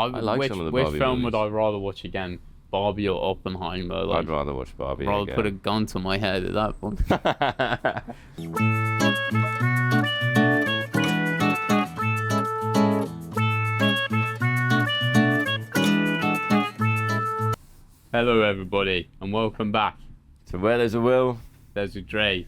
I like some of the Barbie Which film movies. would I rather watch again? Barbie or Oppenheimer? Like, I'd rather watch Barbie rather again. put a gun to my head at that point. Hello everybody, and welcome back. So where there's a will, There's a Dre.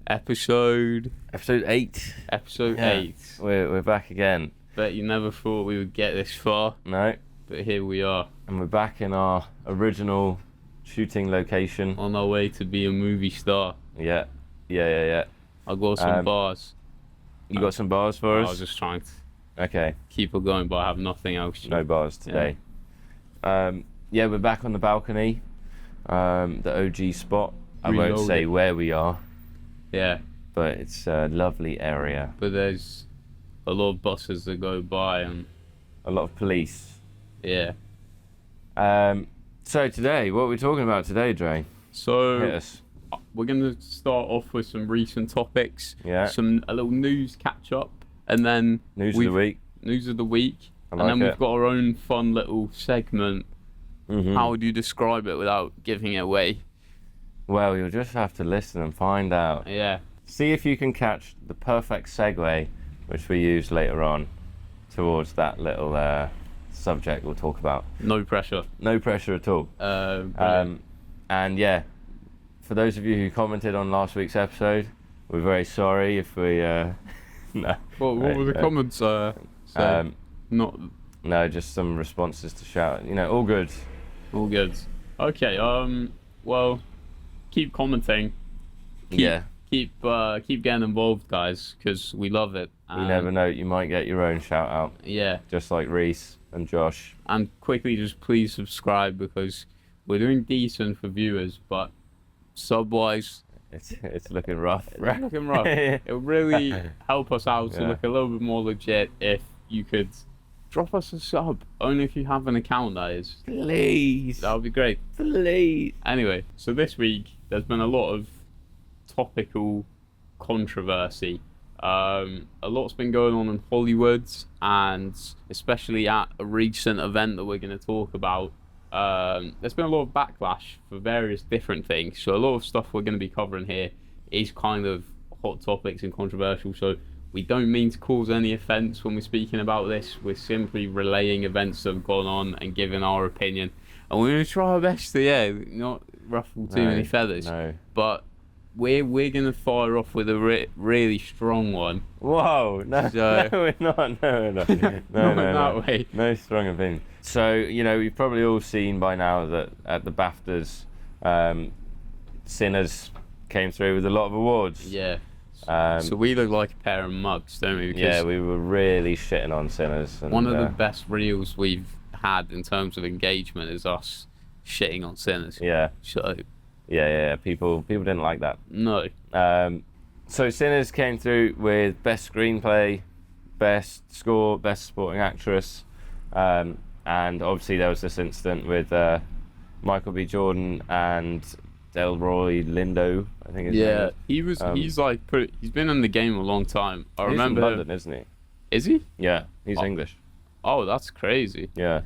Episode 8. Episode Yeah. 8. We're back again. Bet you never thought we would get this far, No, but here we are, and we're back in our original shooting location. on our way to be a movie star. Yeah. I got some bars. You got some bars for I us? was just trying to Okay, keep it going, but I have nothing else. no bars today. Yeah, we're back on the balcony, the OG spot. I won't Reloaded. say where we are, Yeah, but it's a lovely area. but there's a lot of buses that go by, and A lot of police. yeah. So today, what are we talking about today, Dre? Hit So us. we're gonna start off with some recent topics, Yeah. a little news catch up, and then News of the week. news of the week, I and then like we've got our own fun little segment. Mhm. How would you describe it without giving it away? Well, you'll just have to listen and find out. Yeah, See if you can catch the perfect segue, which we use later on, towards that little subject we'll talk about. no pressure. No pressure at all. Brilliant. And yeah, for those of you who commented on last week's episode, we're very sorry if we. No. What were the comments? Say? Not No, just some responses to shout. All good. all good. Okay. Well, keep commenting. Yeah. Keep getting involved, guys, because we love it. You never know. You might get your own shout out, Yeah, just like Reese and Josh. and quickly, just please subscribe because we're doing decent for viewers, but sub-wise, It's looking rough. it's looking rough. It would really help us out to Yeah. look a little bit more legit if you could drop us a sub, only if you have an account, that is. Please. That would be great. Please. Anyway, so this week there's been a lot of topical controversy. A lot's been going on in Hollywood, and especially at a recent event that we're going to talk about. There's been a lot of backlash for various different things. So a lot of stuff we're going to be covering here is kind of hot topics and controversial. So we don't mean to cause any offence when we're speaking about this. We're simply relaying events that have gone on and giving our opinion. And we're going to try our best to, not ruffle too many feathers. No. But we're going to fire off with a really strong one. Whoa, no, So- no, we're not. No. Not in that way. No strong opinion. So, you've probably all seen by now that at the BAFTAs, Sinners came through with a lot of awards. Yeah. Um, So we look like a pair of mugs, don't we? Because yeah, we were really shitting on Sinners. And, one of the best reels we've had in terms of engagement is us shitting on Sinners. Yeah, So, yeah. People didn't like that. no. So Sinners came through with best screenplay, best score, best supporting actress, and obviously there was this incident with Michael B. Jordan and Delroy Lindo, I think his name Yeah, is. he's been in the game a long time. I He's remember from London, isn't he? Is he? Yeah, he's Oh. English. Oh, that's crazy. Yeah.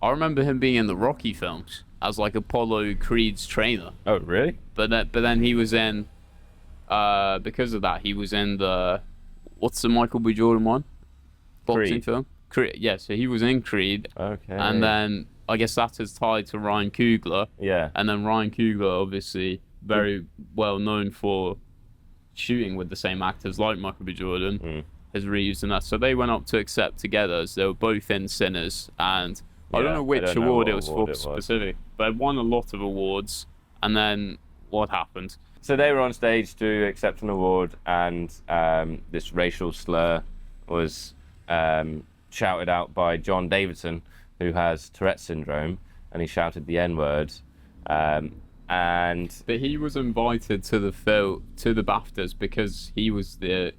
I remember him being in the Rocky films as like Apollo Creed's trainer. Oh, really? But then he was in, because of that, he was in what's the Michael B. Jordan one? Boxing Creed. film? Creed. Yeah, so he was in Creed, Okay. and then I guess that is tied to Ryan Coogler, Yeah. and then Ryan Coogler, obviously very well known for shooting with the same actors like Michael B. Jordan, has reused in that. So they went up to accept together, as they were both in Sinners, and I Yeah, don't know which I don't know award what it was award for it was. specific, but it won a lot of awards. And then what happened? So they were on stage to accept an award, and this racial slur was shouted out by John Davidson, who has Tourette's syndrome, and he shouted the N-word. And But he was invited to the BAFTAs because he was the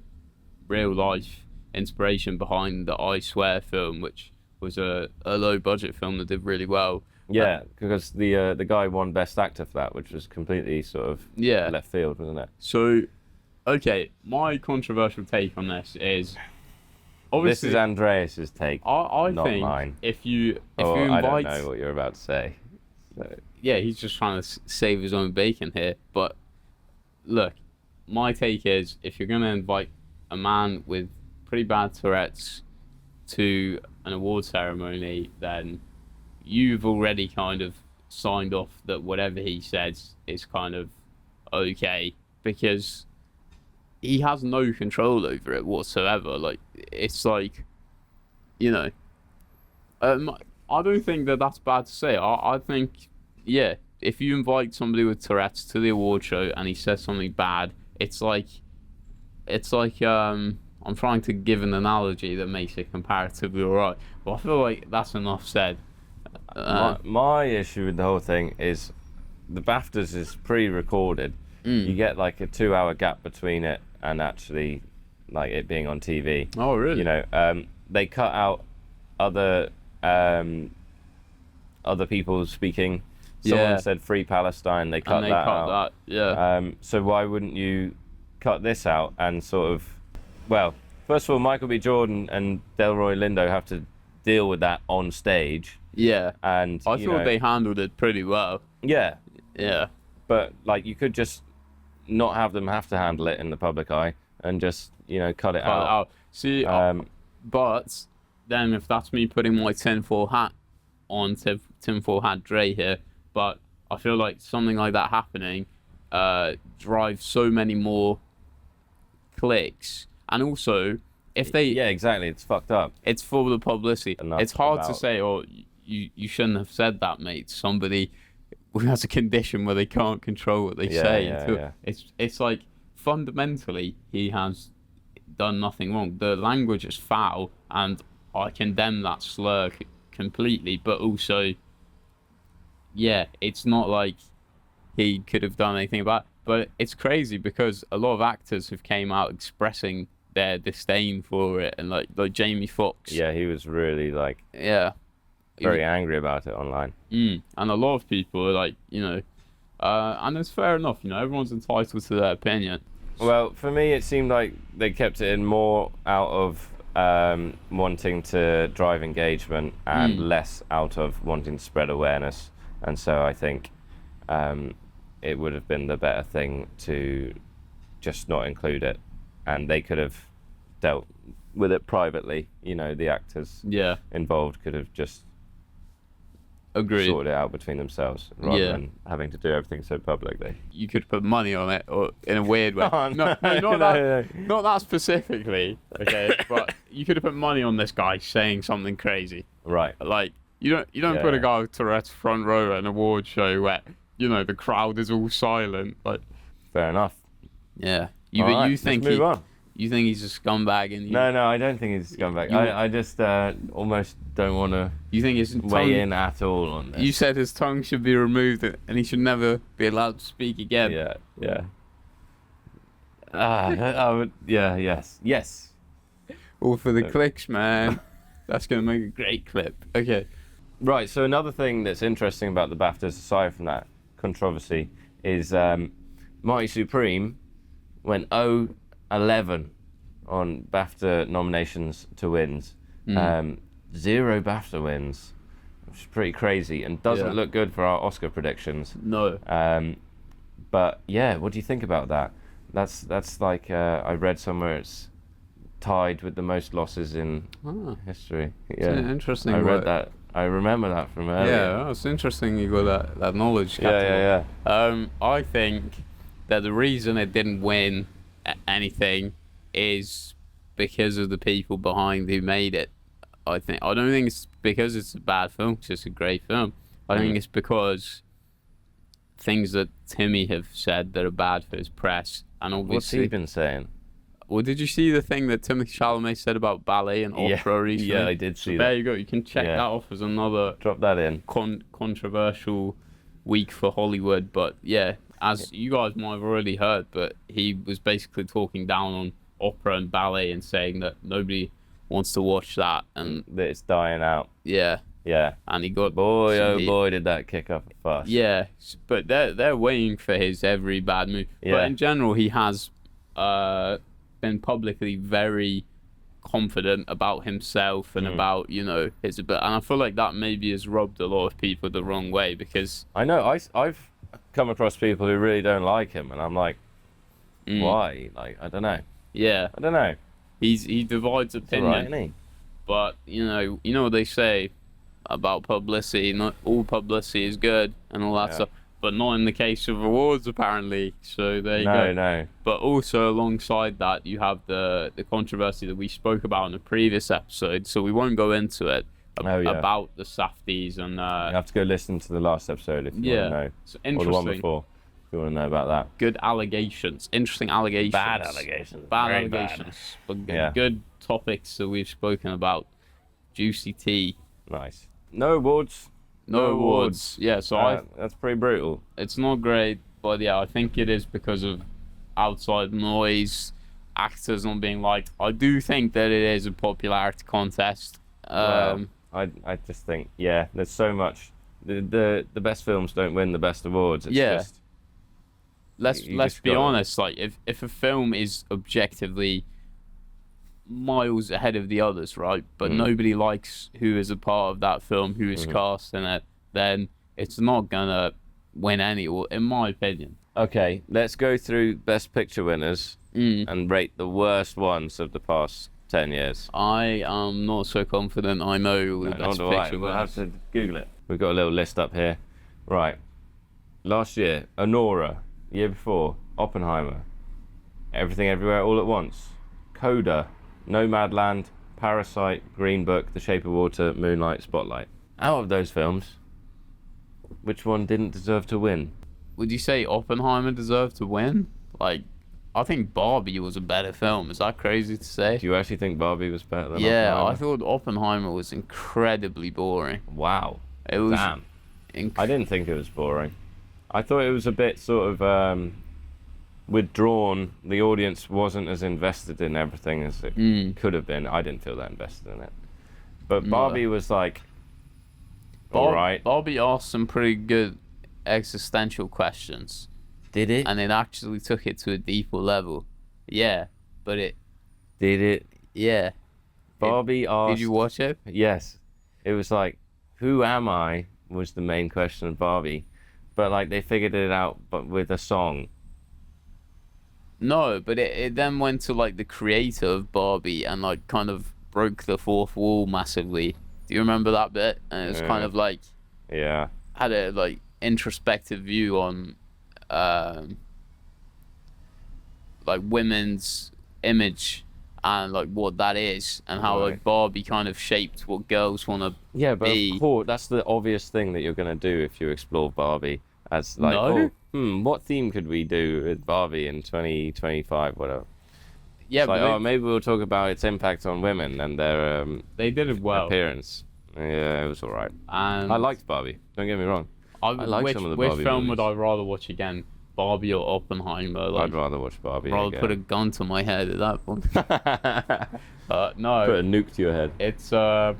real life inspiration behind the I Swear film, which was a low budget film that did really well. yeah, because the guy won Best Actor for that, which was completely sort of Yeah. left field, wasn't it? So, okay, my controversial take on this is obviously, this is Andreas's take, I not think mine. if you I don't invite, know what you're about to say. So. yeah, he's just trying to save his own bacon here. But look, my take is if you're gonna invite a man with pretty bad Tourette's to an award ceremony, then you've already kind of signed off that whatever he says is kind of okay, because he has no control over it whatsoever. Like, it's like, you know, I don't think that that's bad to say. I think, yeah, if you invite somebody with Tourette's to the award show and he says something bad, it's like I'm trying to give an analogy that makes it comparatively alright, but I feel like that's enough said. My issue with the whole thing is the BAFTAs is pre-recorded. You get like a 2-hour gap between it and actually like it being on TV. Oh, really? You know, they cut out other people speaking. Someone said Free Palestine. They cut that out. Yeah. So why wouldn't you cut this out and sort of, well, first of all, Michael B. Jordan and Delroy Lindo have to deal with that on stage. Yeah. And I thought they handled it pretty well. Yeah. Yeah. But like, you could just not have them have to handle it in the public eye and just, you know, cut it out. See, but then if that's me putting my tinfoil hat on, tinfoil hat Dre here, but I feel like something like that happening drives so many more clicks, and also if they exactly, it's fucked up. It's for the publicity. It's hard to say, oh, you shouldn't have said that, mate. Somebody who has a condition where they can't control what they say. It's like fundamentally he has done nothing wrong. The language is foul, and I condemn that slur completely, but also, yeah, it's not like he could have done anything about it. But it's crazy because a lot of actors have came out expressing their disdain for it, and like Jamie Foxx. Yeah, he was really like very angry about it online. And a lot of people are like, you know, and it's fair enough, you know, everyone's entitled to their opinion. Well, for me, it seemed like they kept it in more out of wanting to drive engagement and less out of wanting to spread awareness. And so I think it would have been the better thing to just not include it, and they could have dealt with it privately. You know, the actors involved could have just sorted it out between themselves rather than having to do everything so publicly. You could put money on it, or in a weird way. Not that specifically, okay? But you could have put money on this guy saying something crazy, right? Like you don't put a guy with Tourette's front row at an award show where, you know, the crowd is all silent. Like, fair enough. Yeah. You think move on. You think he's a scumbag? And No, I don't think he's a scumbag. I just almost don't want to. You think his weigh in at all on this? You said his tongue should be removed and he should never be allowed to speak again. Yeah. Yes. All for the clicks, man. That's gonna make a great clip. Okay. Right. So another thing that's interesting about the BAFTAs, aside from that controversy, is Mighty Supreme went 0-11 on BAFTA nominations to wins. 0 BAFTA wins, which is pretty crazy and doesn't look good for our Oscar predictions. No. But yeah, what do you think about that? That's like I read somewhere it's tied with the most losses in history. Yeah, it's interesting. I read that. I remember that from earlier. Yeah, it's interesting you got that knowledge. Yeah. I think that the reason it didn't win anything is because of the people behind who made it. I don't think it's because it's a bad film. It's just a great film. I think it's because things that Timmy have said that are bad for his press, and obviously. What's he been saying? Well, did you see the thing that Timothée Chalamet said about ballet and opera recently? Yeah, I did see that. There you go. You can check that off as another. Drop that in. Controversial week for Hollywood, but yeah, as you guys might have already heard, but he was basically talking down on opera and ballet and saying that nobody wants to watch that and that it's dying out. Yeah. And he got boy, did that kick up a fuss. Yeah, but they're waiting for his every bad move. Yeah. But in general, he has been publicly very confident about himself and about, you know, his ability. And I feel like that maybe has rubbed a lot of people the wrong way because... I know, I've come across people who really don't like him, and I'm like, why? Like, I don't know. Yeah. I don't know. He divides opinion. Right, isn't he? But, you know what they say about publicity, not all publicity is good and all that stuff. But not in the case of awards, apparently. So there you go. No. But also alongside that, you have the controversy that we spoke about in the previous episode. So we won't go into it about the Safdies and. You have to go listen to the last episode if you want to know. So interesting. Or the one before, if you want to know about that. Good allegations, interesting allegations. Bad allegations. Bad Very allegations. Bad. But good topics that we've spoken about. Juicy tea. Nice. No awards. No awards. Yeah, so that's pretty brutal. It's not great, but yeah, I think it is because of outside noise, actors not being liked. I do think that it is a popularity contest. I just think, there's so much. The best films don't win the best awards. It's just, let's be honest. Like, if a film is objectively miles ahead of the others, right? But nobody likes who is a part of that film, who is cast in it, then it's not gonna win any, in my opinion. Okay, let's go through Best Picture winners and rate the worst ones of the past 10 years. I am not so confident I know the Best Picture winners. We'll have to Google it. We've got a little list up here. Right. Last year, Anora. Year before, Oppenheimer. Everything Everywhere All at Once. Coda. Nomadland, Parasite, Green Book, The Shape of Water, Moonlight, Spotlight. Out of those films, which one didn't deserve to win? Would you say Oppenheimer deserved to win? Like, I think Barbie was a better film. Is that crazy to say? Do you actually think Barbie was better than Oppenheimer? Oppenheimer? I thought Oppenheimer was incredibly boring. Wow. It was. Damn. I didn't think it was boring. I thought it was a bit sort of withdrawn. The audience wasn't as invested in everything as it could have been. I didn't feel that invested in it. But Barbie was like, all right. Barbie asked some pretty good existential questions. Did it? And it actually took it to a deeper level. Yeah, but it... Did it? Yeah. Barbie asked... Did you watch it? Yes. It was like, who am I? Was the main question of Barbie. But like they figured it out but with a song. No, but it then went to like the creator of Barbie and like kind of broke the fourth wall massively. Do you remember that bit? And it was kind of like... Yeah. Had a like introspective view on like women's image and like what that is and how like Barbie kind of shaped what girls want to be. Yeah, but of course, that's the obvious thing that you're going to do if you explore Barbie. As like, what theme could we do with Barbie in 2025, whatever? Yeah, it's like, maybe we'll talk about its impact on women and their they did it well. Appearance. Yeah, it was alright. And I liked Barbie. Don't get me wrong. I like some of the Barbie Which film movies. would I rather watch again? Barbie or Oppenheimer? Like, I'd rather watch Barbie. Rather put a gun to my head at that point. No. Put a nuke to your head. It's I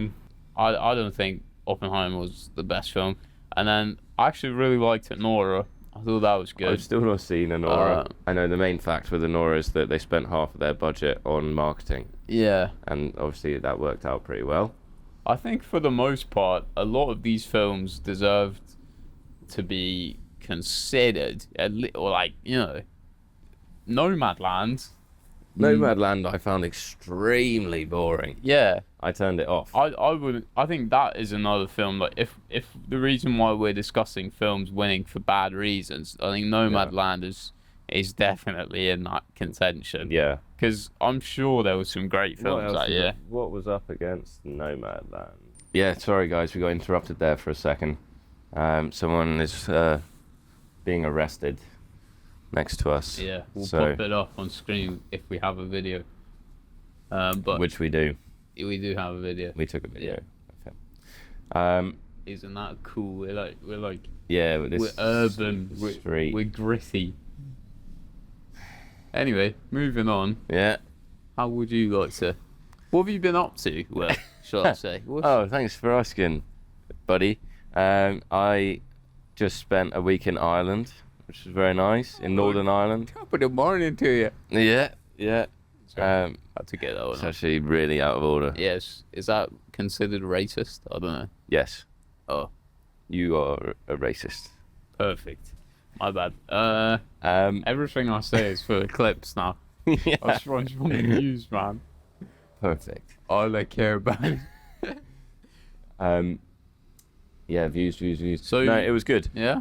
don't think Oppenheimer was the best film. And then I actually really liked Nora. I thought that was good. I've still not seen Nora. I know the main fact with Nora is that they spent half of their budget on marketing. Yeah. And obviously that worked out pretty well. I think for the most part, a lot of these films deserved to be considered, or like, you know, Nomadland. Nomadland I found extremely boring. Yeah. I turned it off. I think that is another film, like if the reason why we're discussing films winning for bad reasons, I think Nomadland is definitely in that contention. Yeah. Because I'm sure there was some great films that year. What was up against Nomadland? Yeah, sorry guys, we got interrupted there for a second. Someone is being arrested next to us. Yeah, we'll pop it up on screen if we have a video. But which we do. We do have a video. We took a video. Yeah. Okay. Isn't that cool? We're like yeah, we're urban. We're gritty. Anyway, moving on. Yeah. How would you like to? What have you been up to? Well, shall I say? Oh, thanks for asking, buddy. I just spent a week in Ireland, which was very nice, in Northern Ireland. Top of the morning to you. Yeah. Sorry. Had to get that one. It's actually really out of order. Yes. Is that considered racist? I don't know. Yes. Oh, You are a racist. perfect. My bad. Everything I say is for the clips now. Yeah. I was trying to views, man. Perfect. All I care about. Yeah, views. So No, it was good. Yeah.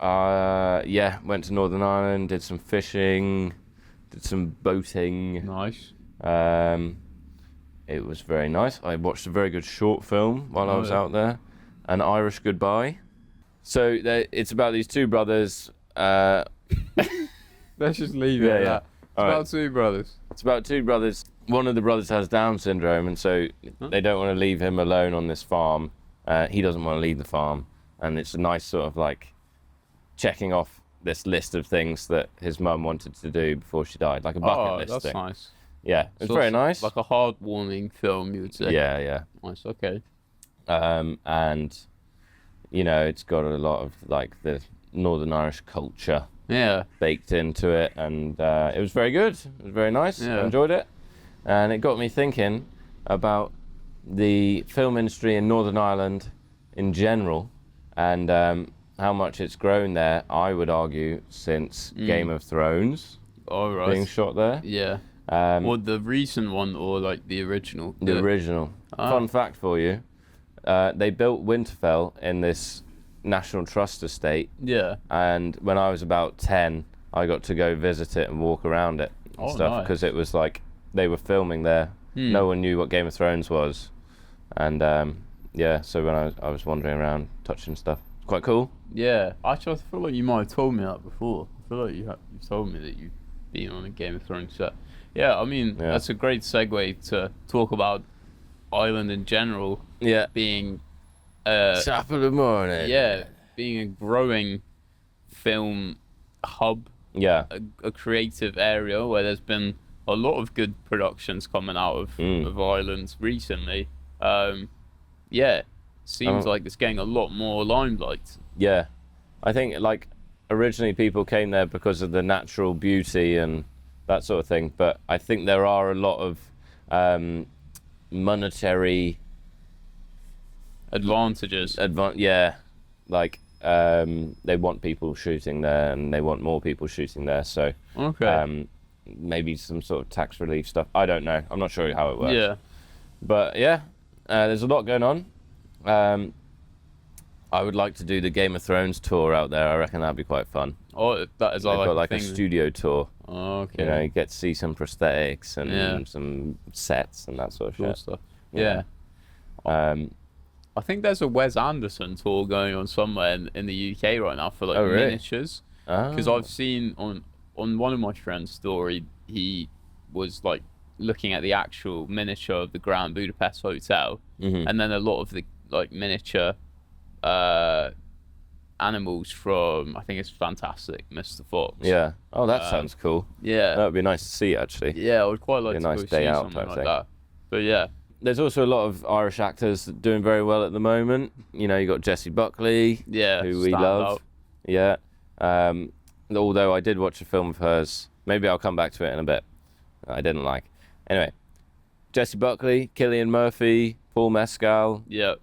Yeah, went to Northern Ireland, did some fishing, did some boating. Nice. It was very nice. I watched a very good short film while I was yeah. out there, An Irish Goodbye. So it's about these two brothers. Let's just leave it Yeah, at yeah. that. It's All about right. two brothers. It's about two brothers. One of the brothers has Down syndrome, and so they don't want to leave him alone on this farm. He doesn't want to leave the farm, and it's a nice sort of like checking off this list of things that his mum wanted to do before she died, like a bucket list that's thing. nice. Yeah, it's So very it's nice. Like a heartwarming film, you would say. Yeah. Nice. Okay. And you know, it's got a lot of like the Northern Irish culture Yeah. baked into it, and it was very good. It was very nice. Yeah. I enjoyed it, and it got me thinking about the film industry in Northern Ireland in general, and how much it's grown there. I would argue since Game of Thrones All right. being shot there. Yeah. Or the recent one, or like the original. The original. Fun fact for you: they built Winterfell in this National Trust estate. Yeah. And when I was about 10, I got to go visit it and walk around it and stuff, nice. because it was like they were filming there. No one knew what Game of Thrones was, and yeah. So when I was wandering around, touching stuff, it's quite cool. Yeah. Actually, I feel like you might have told me that before. I feel like you've told me that you've been on a Game of Thrones set. Yeah. I mean, Yeah. that's a great segue to talk about Ireland in general Yeah. being. Top of the morning. Yeah, being a growing film hub, Yeah. a creative area where there's been a lot of good productions coming out of Ireland recently. Yeah, seems like it's getting a lot more limelight. Yeah. I think like originally people came there because of the natural beauty and that sort of thing, but I think there are a lot of monetary Advantages. yeah, like they want people shooting there and they want more people shooting there, so Okay. maybe some sort of tax relief stuff. I don't know, I'm not sure how it works. Yeah. But yeah, there's a lot going on. I would like to do the Game of Thrones tour out there. I reckon that'd be quite fun. Oh, that is They've got like a a thing. studio tour. Okay. You know, you get to see some prosthetics and Yeah. some sets and that sort of Cool shit. stuff. Yeah. Yeah. I think there's a Wes Anderson tour going on somewhere in the UK right now for like Oh, really? miniatures. Because Oh. I've seen on one of my friend's story, he was like looking at the actual miniature of the Grand Budapest Hotel, and then a lot of the like miniature animals from, I think it's Fantastic Mr. Fox. Yeah. Oh, that sounds cool. Yeah. That would be nice to see, actually. Yeah, I would quite like Be a to nice go day see out something type like thing. that. But yeah. There's also a lot of Irish actors doing very well at the moment. You know, you got Jessie Buckley, Yeah. who we stand love. out. Yeah. Although I did watch a film of hers. Maybe I'll come back to it in a bit. I didn't like. Anyway, Jessie Buckley, Cillian Murphy, Paul Mescal, Yeah.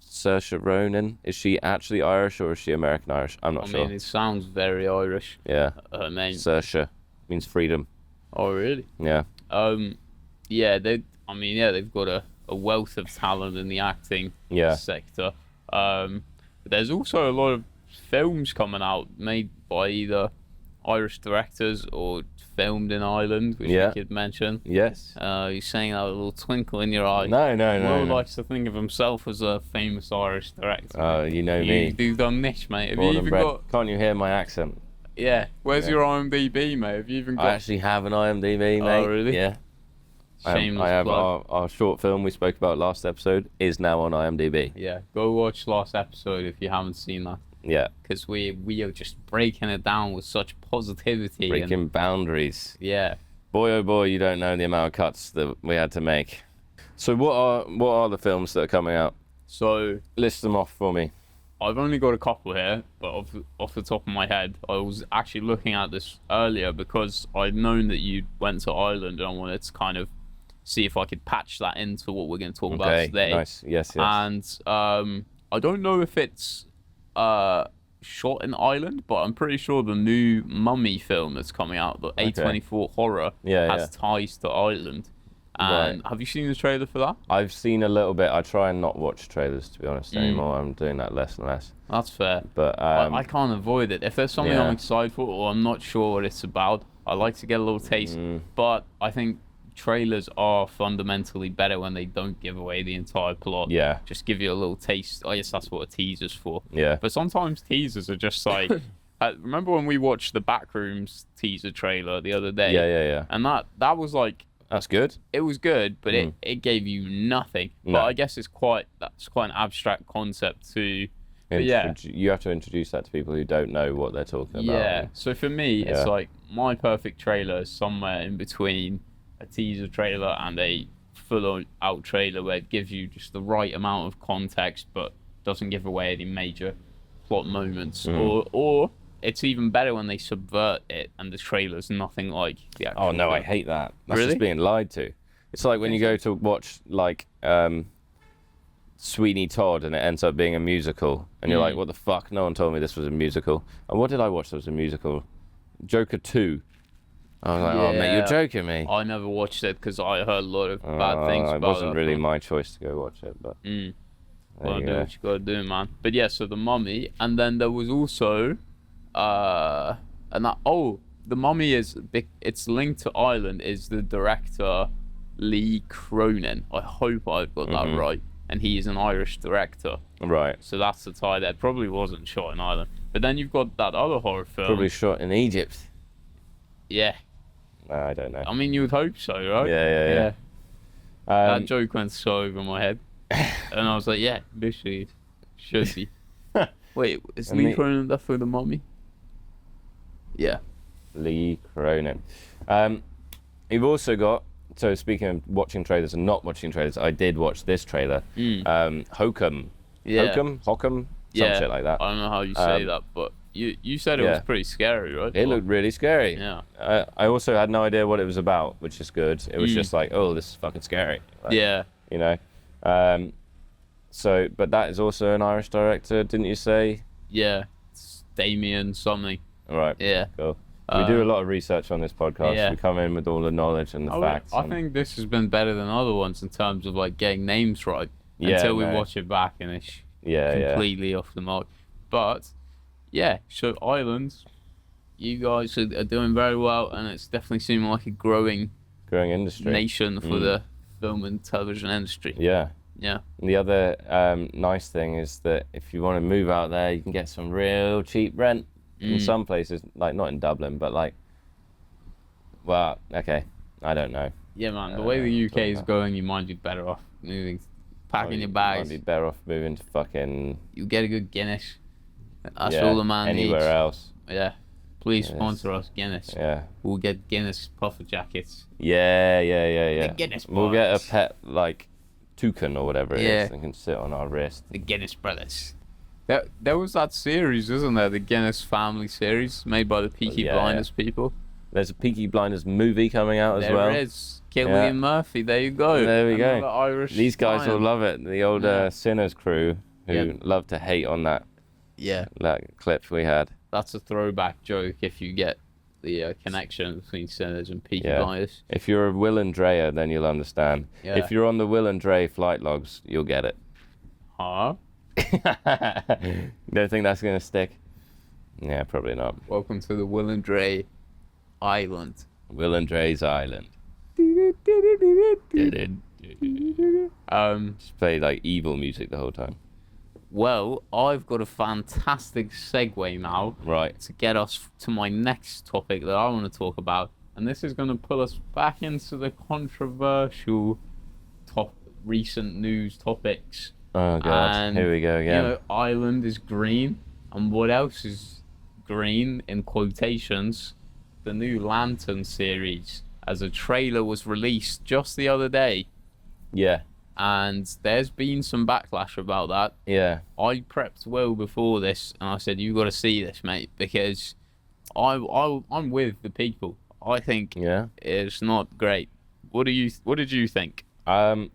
Saoirse Ronan. Is she actually Irish or is she American Irish? I'm not I sure. mean, it sounds very Irish. Yeah. Her name. Saoirse means freedom. Oh, really? Yeah. Yeah, they've got a wealth of talent in the acting Yeah. sector. But there's also a lot of films coming out made by either Irish directors or filmed in Ireland, which Yeah. we could mention. Yes. You're saying that with a little twinkle in your eye. No. Will likes to think of himself as a famous Irish director. Oh, you know me. You've done this, mate. Have Born you and even bred. got? Can't you hear my accent? Yeah. Where's Yeah. your IMDb, mate? Have you even got? I actually have an IMDb, mate. Oh, really? Yeah. Shameless I have plug. our short film we spoke about last episode is now on IMDb. Yeah, go watch last episode if you haven't seen that, Yeah. because we are just breaking it down with such positivity. Breaking boundaries. Yeah. Boy, oh boy, you don't know the amount of cuts that we had to make. So what are the films that are coming out? So List them off for me. I've only got a couple here, but off the top of my head, I was actually looking at this earlier because I'd known that you went to Ireland, and I wanted to kind of see if I could patch that into what we're going to talk about today. Nice. Yes. And I don't know if it's shot in Ireland, but I'm pretty sure the new Mummy film that's coming out, the A24 horror, has ties to Ireland. And have you seen the trailer for that? I've seen a little bit. I try and not watch trailers, to be honest, anymore. I'm doing that less and less. That's fair. But I can't avoid it. If there's something I'm excited for, or I'm not sure what it's about, I like to get a little taste. But I think trailers are fundamentally better when they don't give away the entire plot. Yeah. Just give you a little taste. I guess that's what a teaser's for. Yeah. But sometimes teasers are just like... remember when we watched the Backrooms teaser trailer the other day? Yeah. And that was like... That's good. It was good, but it gave you nothing. No. But I guess that's quite an abstract concept too. You have to introduce that to people who don't know what they're talking about. Yeah. So for me, it's like my perfect trailer is somewhere in between a teaser trailer and a full-out trailer where it gives you just the right amount of context, but doesn't give away any major plot moments. Or it's even better when they subvert it and the trailer's nothing like the actual Oh no, film. I hate that. That's Really? just being lied to. It's like when you go to watch like Sweeney Todd and it ends up being a musical and you're like, what the fuck? No one told me this was a musical. And what did I watch that was a musical? Joker 2. I was like, oh mate, you're joking me. I never watched it because I heard a lot of bad things about it. It wasn't really my choice to go watch it, but Well, do what you gotta do, man. But yeah, so the Mummy, and then there was also the Mummy is big. It's linked to Ireland. Is the director Lee Cronin? I hope I've got that right. And he is an Irish director. Right. So that's the tie there. Probably wasn't shot in Ireland. But then you've got that other horror film. Probably shot in Egypt. Yeah. I don't know. I mean, you would hope so, right? Yeah. That joke went so over my head. And I was like, yeah, literally, should be. Wait, is Lee Cronin that for the Mummy? Yeah. Lee Cronin. You've also got, so speaking of watching trailers and not watching trailers, I did watch this trailer. Hokum. Yeah. Hokum? Some shit like that. I don't know how you say that, but you said it was pretty scary, right? It looked really scary. Yeah. I also had no idea what it was about, which is good. It was just like, oh, this is fucking scary. Like, yeah. You know? So, but that is also an Irish director, didn't you say? Yeah. It's Damien something. All right. Yeah. Cool. We do a lot of research on this podcast. Yeah. We come in with all the knowledge and the facts. I think this has been better than other ones in terms of like getting names right. Until we watch it back and it's completely off the mark. But yeah, so Ireland, you guys are doing very well, and it's definitely seeming like a growing industry nation for the film and television industry. Yeah. Yeah. And the other nice thing is that if you want to move out there, you can get some real cheap rent in some places, like not in Dublin, but like, well, okay, I don't know. Yeah, man. The way the UK is going, you might be better off packing your bags. Might be better off moving to fucking. You get a good Guinness. That's all the man anywhere needs. else. Yeah. Please sponsor us, Guinness. Yeah. We'll get Guinness puffer jackets. Yeah. The Guinness We'll get a boys. pet like toucan or whatever it is that can sit on our wrist. The Guinness brothers. There was that series, isn't there? The Guinness family series made by the Peaky Blinders people. There's a Peaky Blinders movie coming out as well. There is. Cillian Murphy. There you go. There we go. Irish These guys lion. will love it. The old Sinners crew who love to hate on that clip we had. That's a throwback joke if you get the connection between Sinners and Peaky Blinders. If you're a Will and Dreyer, then you'll understand. Yeah. If you're on the Will and Dre flight logs, you'll get it. Huh? Don't think that's going to stick? Yeah, probably not. Welcome to the Will and Dre Island. Will and Dre's Island. Just play like evil music the whole time. Well, I've got a fantastic segue now. Right. To get us to my next topic that I want to talk about. And this is going to pull us back into the controversial recent news topics. Oh, God. And, here we go again. You know, Ireland is green. And what else is green, in quotations? The new Lantern series. As a trailer was released just the other day. Yeah. and there's been some backlash about that. Yeah. I prepped well before this, and I said, "You got to see this, mate," because I'm with the people. I think Yeah. it's not great. What did you think? I'm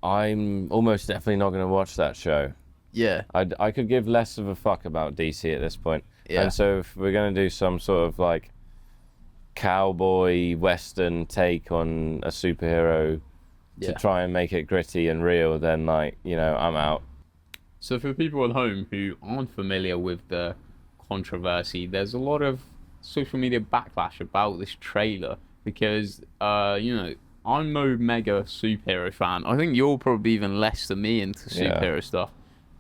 almost definitely not going to watch that show. Yeah. I could give less of a fuck about DC at this point. Yeah. And so if we're going to do some sort of like cowboy western take on a superhero to try and make it gritty and real, then like, I'm out. So for people at home who aren't familiar with the controversy, there's a lot of social media backlash about this trailer because, I'm no mega superhero fan. I think you're probably even less than me into superhero stuff.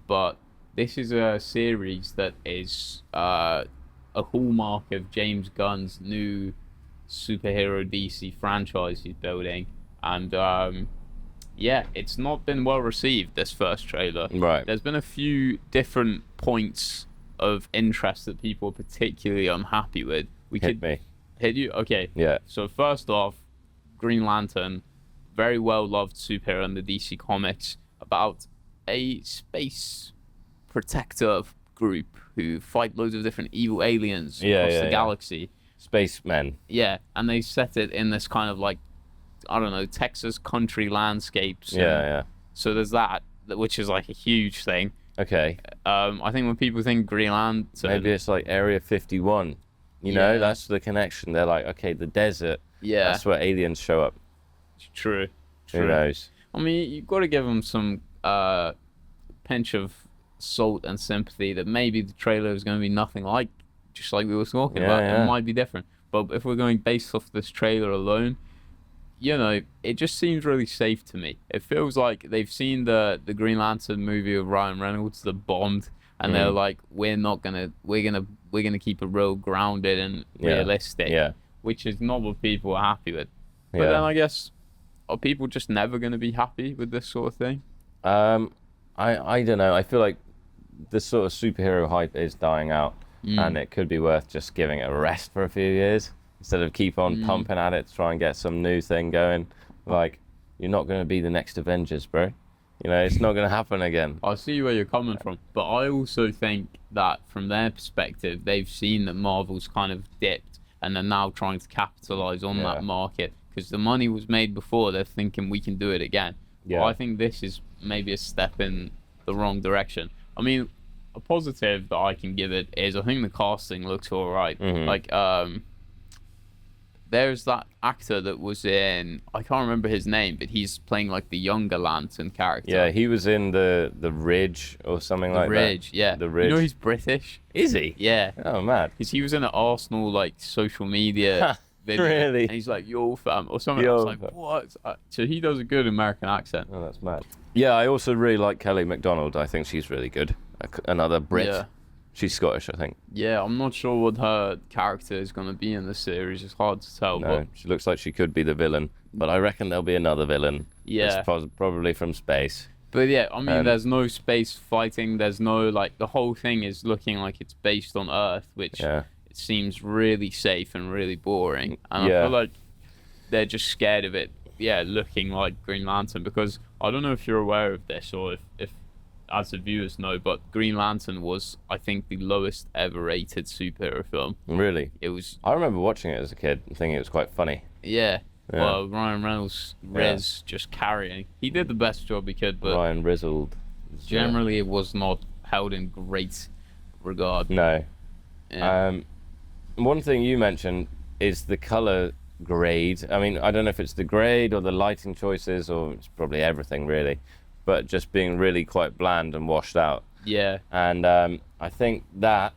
But this is a series that is a hallmark of James Gunn's new superhero DC franchise he's building. And, it's not been well received, this first trailer. Right. There's been a few different points of interest that people are particularly unhappy with. Hit me. Hit you? Okay. Yeah. So first off, Green Lantern, very well loved superhero in the DC comics, about a space protector group who fight loads of different evil aliens across the galaxy. Spacemen. Yeah, and they set it in this kind of like, I don't know, Texas country landscapes. Yeah. So there's that, which is like a huge thing. Okay. I think when people think Green Lantern, Maybe it's like Area 51. You know, that's the connection. They're like, okay, the desert. Yeah. That's where aliens show up. True. Who knows? I mean, you've got to give them some pinch of salt and sympathy that maybe the trailer is going to be nothing like, just like we were talking about. Yeah. It might be different. But if we're going based off this trailer alone, it just seems really safe to me. It feels like they've seen the Green Lantern movie of Ryan Reynolds that bombed, and they're like, we're gonna keep it real grounded and realistic. Yeah. Which is not what people are happy with. But then I guess, are people just never going to be happy with this sort of thing? I don't know. I feel like the sort of superhero hype is dying out, and it could be worth just giving it a rest for a few years instead of keep on pumping at it to try and get some new thing going. Like, you're not going to be the next Avengers, bro. It's not going to happen again. I see where you're coming from, but I also think that from their perspective, they've seen that Marvel's kind of dipped, and they're now trying to capitalize on that market because the money was made before. They're thinking we can do it again. Yeah. But I think this is maybe a step in the wrong direction. I mean, a positive that I can give it is I think the casting looks all right. Like, there's that actor that was in, I can't remember his name, but he's playing like the younger Lantern character. Yeah, he was in the Ridge or something like that. The Ridge. You know he's British? Is he? Yeah. Oh, mad. Because he was in an Arsenal like social media video. Really? And he's like, yo fam, or something. I was like, what? So he does a good American accent. Oh, that's mad. Yeah, I also really like Kelly MacDonald. I think she's really good. Another Brit. Yeah. She's Scottish, I think. Yeah, I'm not sure what her character is going to be in the series. It's hard to tell. No, but she looks like she could be the villain, but I reckon there'll be another villain. Yeah. It's probably from space. But yeah, I mean, there's no space fighting. There's no, like, the whole thing is looking like it's based on Earth, which it seems really safe and really boring. And I feel like they're just scared of it, looking like Green Lantern, because I don't know if you're aware of this or if as the viewers know, but Green Lantern was, I think, the lowest ever rated superhero film. Really? It was. I remember watching it as a kid and thinking it was quite funny. Yeah. Well, Ryan Reynolds, just carrying. He did the best job he could, but Ryan Rizzled. Generally, it was not held in great regard. No. Yeah. One thing you mentioned is the color grade. I mean, I don't know if it's the grade or the lighting choices, or it's probably everything really, but just being really quite bland and washed out. Yeah. And I think that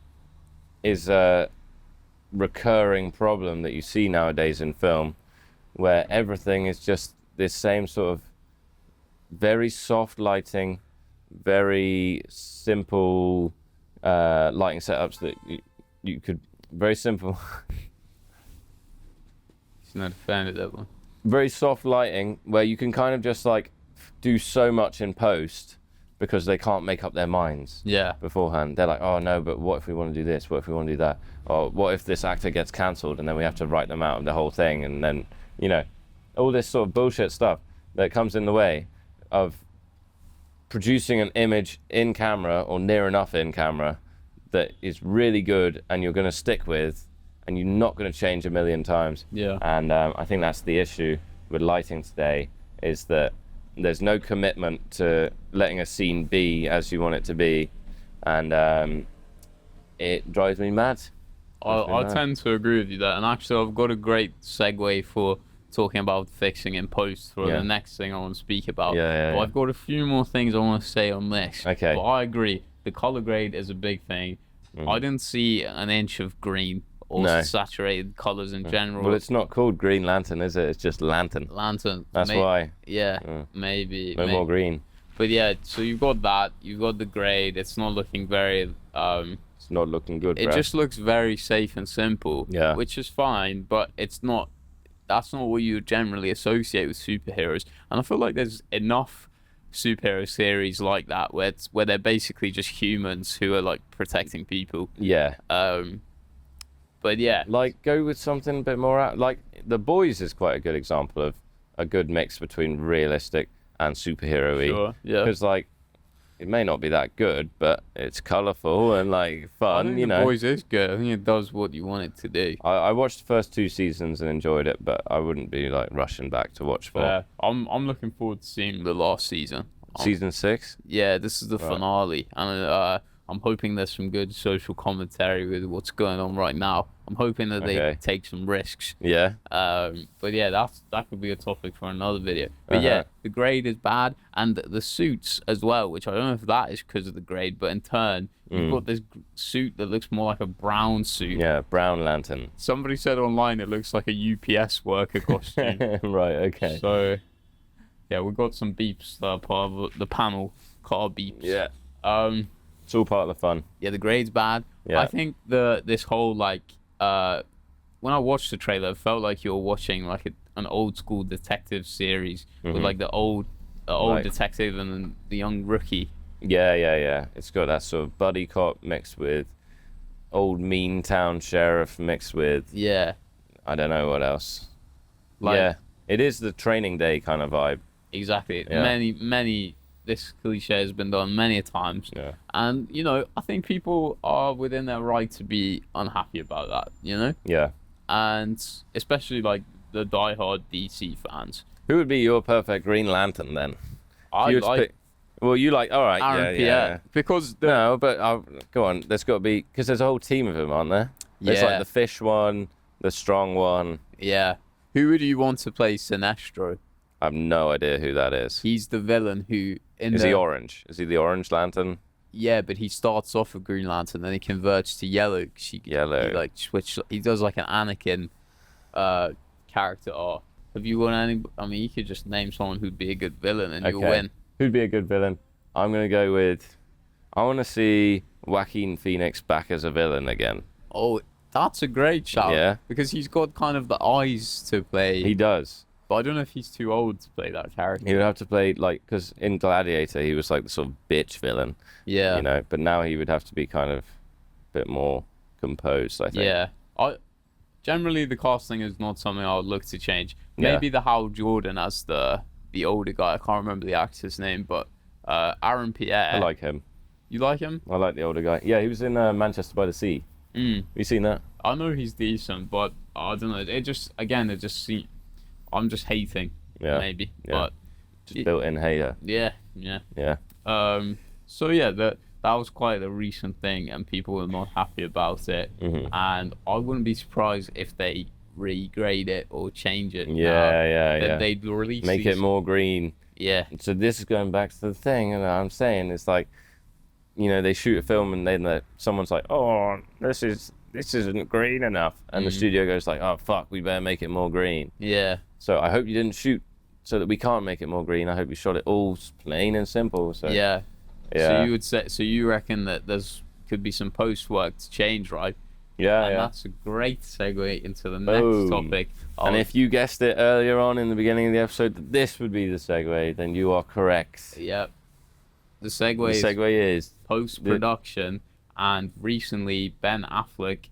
is a recurring problem that you see nowadays in film, where everything is just this same sort of very soft lighting, very simple lighting setups that you could, very simple. He's not a fan of that one. Very soft lighting where you can kind of just like do so much in post because they can't make up their minds beforehand. They're like, oh no, but what if we want to do this? What if we want to do that? Or what if this actor gets cancelled and then we have to write them out of the whole thing? And then, all this sort of bullshit stuff. that comes in the way of producing an image in camera or near enough in camera that is really good and you're going to stick with and you're not going to change a million times. Yeah. And I think that's the issue with lighting today, is that there's no commitment to letting a scene be as you want it to be, and it drives me mad. I tend to agree with you there, and actually I've got a great segue for talking about fixing in post for the next thing I want to speak about. But I've got a few more things I want to say on this. Okay. But I agree, the color grade is a big thing. I didn't see an inch of green or saturated colors in general. Well, it's not called Green Lantern, is it? It's just Lantern. That's why. Yeah, maybe. No more green. But yeah, so you've got that. You've got the grade. It's not looking very. It's not looking good. It just looks very safe and simple. Yeah. Which is fine, but it's not. That's not what you generally associate with superheroes. And I feel like there's enough superhero series like that where they're basically just humans who are like protecting people. Yeah. But yeah, like go with something a bit more out. Like The Boys is quite a good example of a good mix between realistic and superhero-y. Sure. Yeah. Because like it may not be that good, but it's colourful and like fun. I think The Boys is good. I think it does what you want it to do. I watched the first 2 seasons and enjoyed it, but I wouldn't be like rushing back to watch more. Yeah, I'm looking forward to seeing the last season. Season 6? Yeah, this is the finale, and I'm hoping there's some good social commentary with what's going on right now. I'm hoping that they take some risks. Yeah. But yeah, that could be a topic for another video. But yeah, the grade is bad, and the suits as well, which I don't know if that is because of the grade, but in turn, you've got this suit that looks more like a brown suit. Yeah, Brown Lantern. Somebody said online it looks like a UPS worker costume. Right, okay. So, yeah, we got some beeps that are part of the panel, car beeps. Yeah. It's all part of the fun. Yeah, the grade's bad. Yeah. I think this whole like when I watched the trailer, it felt like you were watching like an old school detective series with like the old detective and then the young rookie. Yeah. It's got that sort of buddy cop mixed with old mean town sheriff mixed with I don't know what else. Yeah, it is the Training Day kind of vibe. Exactly. Yeah. Many. This cliche has been done many times. Yeah. And, you know, I think people are within their right to be unhappy about that, you know? Yeah. And especially, the diehard DC fans. Who would be your perfect Green Lantern, then? I like... Well, you like... All right, Aaron Pierre. Yeah. Because... No, but go on. There's got to be... Because there's a whole team of them, aren't there? There's like the fish one, the strong one. Yeah. Who would you want to play Sinestro? I have no idea who that is. He's the villain who... Is he orange? Is he the Orange Lantern? Yeah, but he starts off with Green Lantern, then he converts to yellow. Yellow. He does like an Anakin character arc. Have you won any? I mean, you could just name someone who'd be a good villain and you'll win. Who'd be a good villain? I'm gonna go with... I want to see Joaquin Phoenix back as a villain again. Oh, that's a great shout. Yeah. Because he's got kind of the eyes to play. He does. But I don't know if he's too old to play that character. He would have to play, because in Gladiator, he was like the sort of bitch villain. Yeah. You know, but now he would have to be kind of a bit more composed, I think. Yeah. Generally, the casting is not something I would look to change. Maybe the Hal Jordan as the older guy. I can't remember the actor's name, but Aaron Pierre. I like him. You like him? I like the older guy. Yeah, he was in Manchester by the Sea. Have you seen that? I know he's decent, but I don't know. It just seems... I'm just hating, maybe. Yeah. But just built-in hater. Yeah. So yeah, that was quite a recent thing, and people were not happy about it. And I wouldn't be surprised if they regrade it or change it. Yeah. They'd release Make it more green. Yeah. So this is going back to the thing, and I'm saying it's like, you know, they shoot a film and then someone's like, oh, this isn't green enough, and the studio goes like, oh fuck, we better make it more green. Yeah. So I hope you didn't shoot so that we can't make it more green. I hope you shot it all plain and simple. So yeah. So you reckon that could be some post work to change, right? Yeah. And that's a great segue into the next topic. And if you guessed it earlier on in the beginning of the episode that this would be the segue, then you are correct. Yep. The segue is post-production, and recently Ben Affleck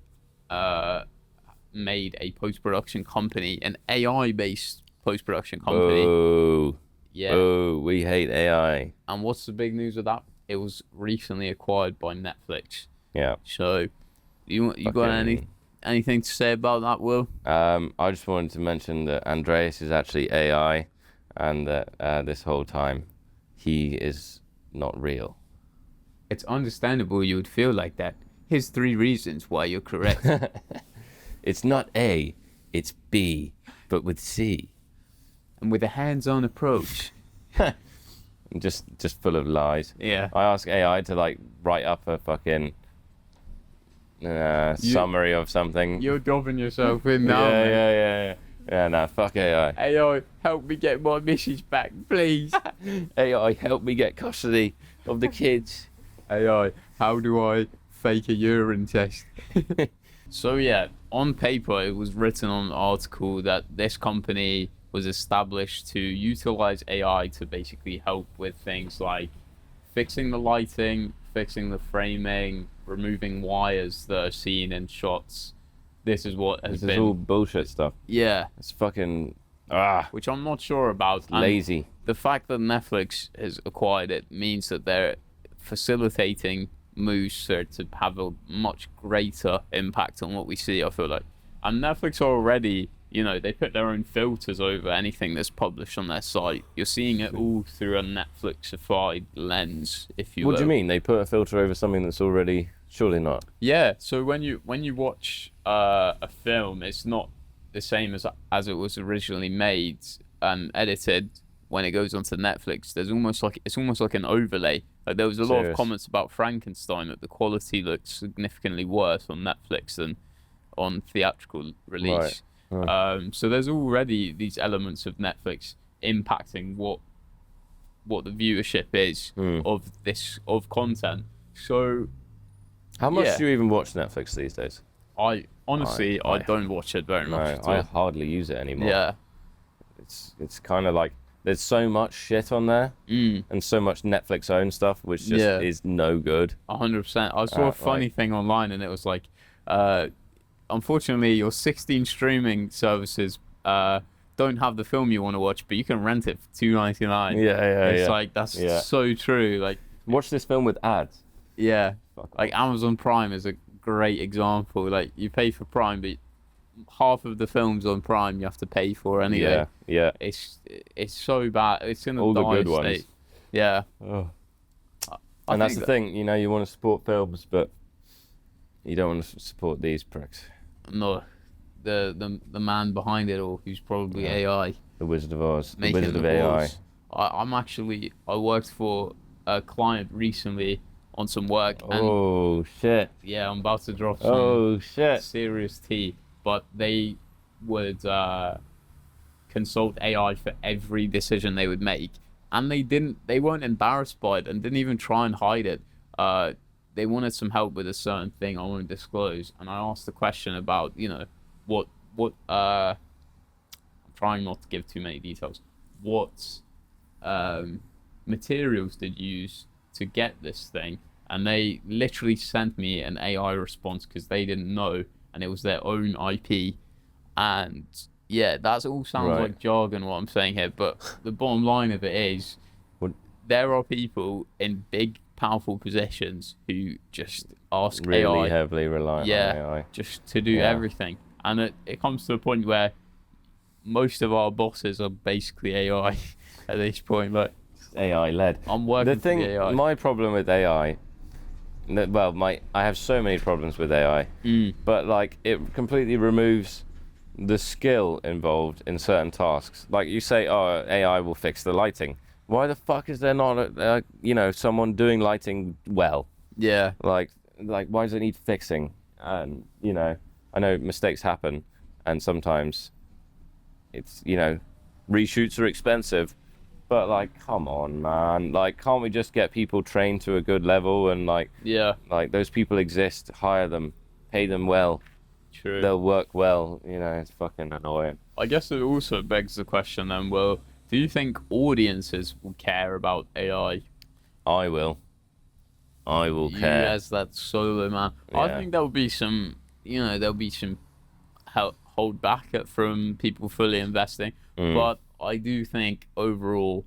made a post-production company, an AI-based post-production company. Oh. Yeah. Oh, we hate AI. And what's the big news of that? It was recently acquired by Netflix. Yeah. So, you got anything to say about that, Will? I just wanted to mention that Andreas is actually AI, and that this whole time he is not real. It's understandable you would feel like that. Here's 3 reasons why you're correct. It's not A, it's B, but with C. And with a hands-on approach. Just full of lies. Yeah. I ask AI to like write up a fucking summary of something. You're dropping yourself in now, yeah, man. yeah, no, fuck AI. AI, help me get my message back, please. AI, help me get custody of the kids. AI, how do I fake a urine test? So yeah, on paper it was written on an article that this company was established to utilize AI to basically help with things like fixing the lighting, fixing the framing, removing wires that are seen in shots. This is what has been... This is all bullshit stuff. Yeah. It's fucking... Which I'm not sure about. Lazy. And the fact that Netflix has acquired it means that they're facilitating moves to have a much greater impact on what we see, I feel like. And Netflix already, they put their own filters over anything that's published on their site. You're seeing it all through a Netflixified lens, if you will. What do you mean? They put a filter over something that's already... Surely not. Yeah, so when you watch a film, it's not the same as it was originally made and edited. When it goes onto Netflix, it's almost like an overlay. Like there was a lot of comments about Frankenstein that the quality looked significantly worse on Netflix than on theatrical release. Right. So there's already these elements of Netflix impacting what the viewership is of content. So how much do you even watch Netflix these days? I honestly don't watch it very much. I hardly use it anymore. Yeah, it's kind of like there's so much shit on there and so much Netflix owned stuff which just is no good. 100%. I saw a funny thing online and it was like, unfortunately your 16 streaming services don't have the film you want to watch, but you can rent it for $2.99. It's like that's so true. Like, watch this film with ads. Yeah, like Amazon Prime is a great example. Like you pay for Prime, but half of the films on Prime you have to pay for anyway. Yeah. It's so bad. It's in a all the good state. Ones. Yeah. Oh. And that's the thing, you want to support films, but you don't want to support these pricks. No, the man behind it all, who's probably AI. The Wizard of Oz. The Making Wizard of AI. AI. I worked for a client recently on some work. Oh shit! Yeah, I'm about to drop some shit serious tea. But they would consult AI for every decision they would make, and they weren't embarrassed by it and didn't even try and hide it. They wanted some help with a certain thing I won't disclose, and I asked the question about what I'm trying not to give too many details. What materials did you use to get this thing? And they literally sent me an AI response because they didn't know, and it was their own IP. And yeah, that all sounds like jargon what I'm saying here, but the bottom line of it is there are people in big, powerful positions who just ask really AI, heavily reliant on AI just to do everything. And it comes to a point where most of our bosses are basically AI at this point. Like, AI led. I'm working the thing, for the AI. My problem with AI, I have so many problems with AI, but like it completely removes the skill involved in certain tasks. Like you say, AI will fix the lighting. Why the fuck is there not someone doing lighting well? Yeah. Like why does it need fixing? And I know mistakes happen, and sometimes it's reshoots are expensive. But like, come on, man! Like, can't we just get people trained to a good level and like those people exist? Hire them, pay them well. True. They'll work well. It's fucking annoying. I guess it also begs the question then. Well, do you think audiences will care about AI? I will. I will care. You as that solo man. Yeah. I think there'll be some. There'll be some hold back from people fully investing, but I do think overall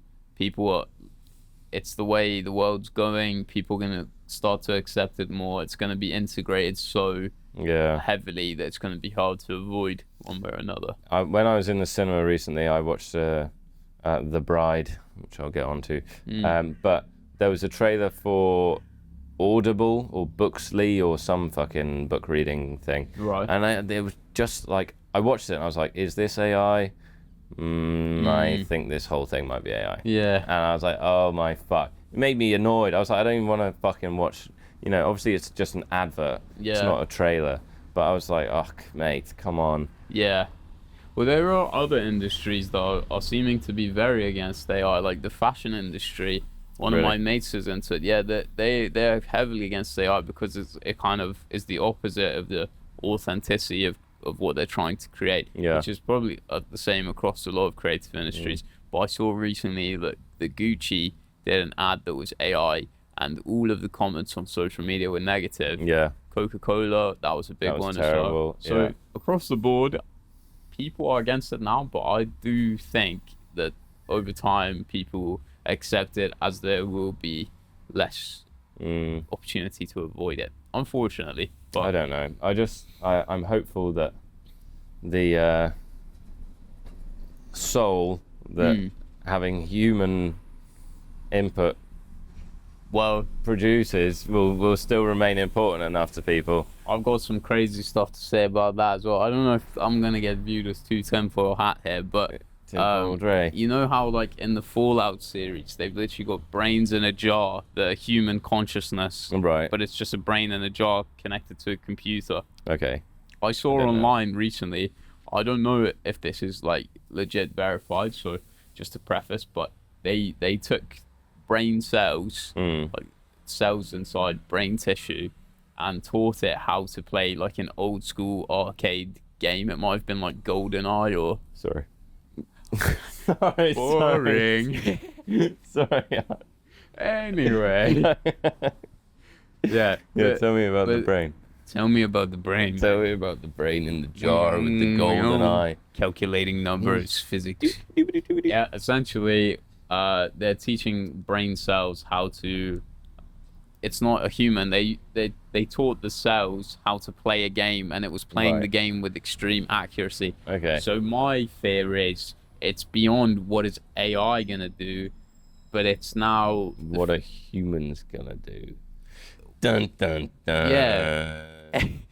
it's the way the world's going. People are gonna start to accept it more. It's gonna be integrated so heavily that it's gonna be hard to avoid one way or another. When I was in the cinema recently, I watched The Bride, which I'll get onto. But there was a trailer for Audible or Booksley or some fucking book reading thing. Right. And it was just like, I watched it and I was like, is this AI? I think this whole thing might be AI. Yeah. And I was like, oh my fuck. It made me annoyed. I was like, I don't even want to fucking watch, obviously it's just an advert. Yeah. It's not a trailer. But I was like, oh, mate, come on. Yeah. Well, there are other industries that are seeming to be very against AI, like the fashion industry. One of my mates is into it. Yeah, they're heavily against AI because it kind of is the opposite of the authenticity of what they're trying to create, which is probably the same across a lot of creative industries. But I saw recently that the Gucci did an ad that was AI, and all of the comments on social media were negative. Yeah. Coca-Cola, that was a big one terrible. as well. So across the board, people are against it now, but I do think that over time people accept it as there will be less opportunity to avoid it, unfortunately. But I don't know. I'm hopeful that the soul that having human input produces will still remain important enough to people. I've got some crazy stuff to say about that as well. I don't know if I'm gonna get viewed as too tinfoil hat here, but you know how like in the Fallout series they've literally got brains in a jar that are human consciousness, right? But it's just a brain in a jar connected to a computer. Okay. I saw online recently, I don't know if this is like legit verified, so just to preface, but they took brain cells, like cells inside brain tissue, and taught it how to play like an old school arcade game. It might have been like GoldenEye or Sorry. Boring. Sorry. Anyway. Yeah. Tell me about the brain. Tell me about the brain. Tell me about the brain in the jar with the golden eye. Calculating numbers, physics. Yeah, essentially, they're teaching brain cells how to... It's not a human. They taught the cells how to play a game, and it was playing the game with extreme accuracy. Okay. So my fear is it's beyond what is AI gonna do, but it's now what are humans gonna do? Dun dun dun. Yeah.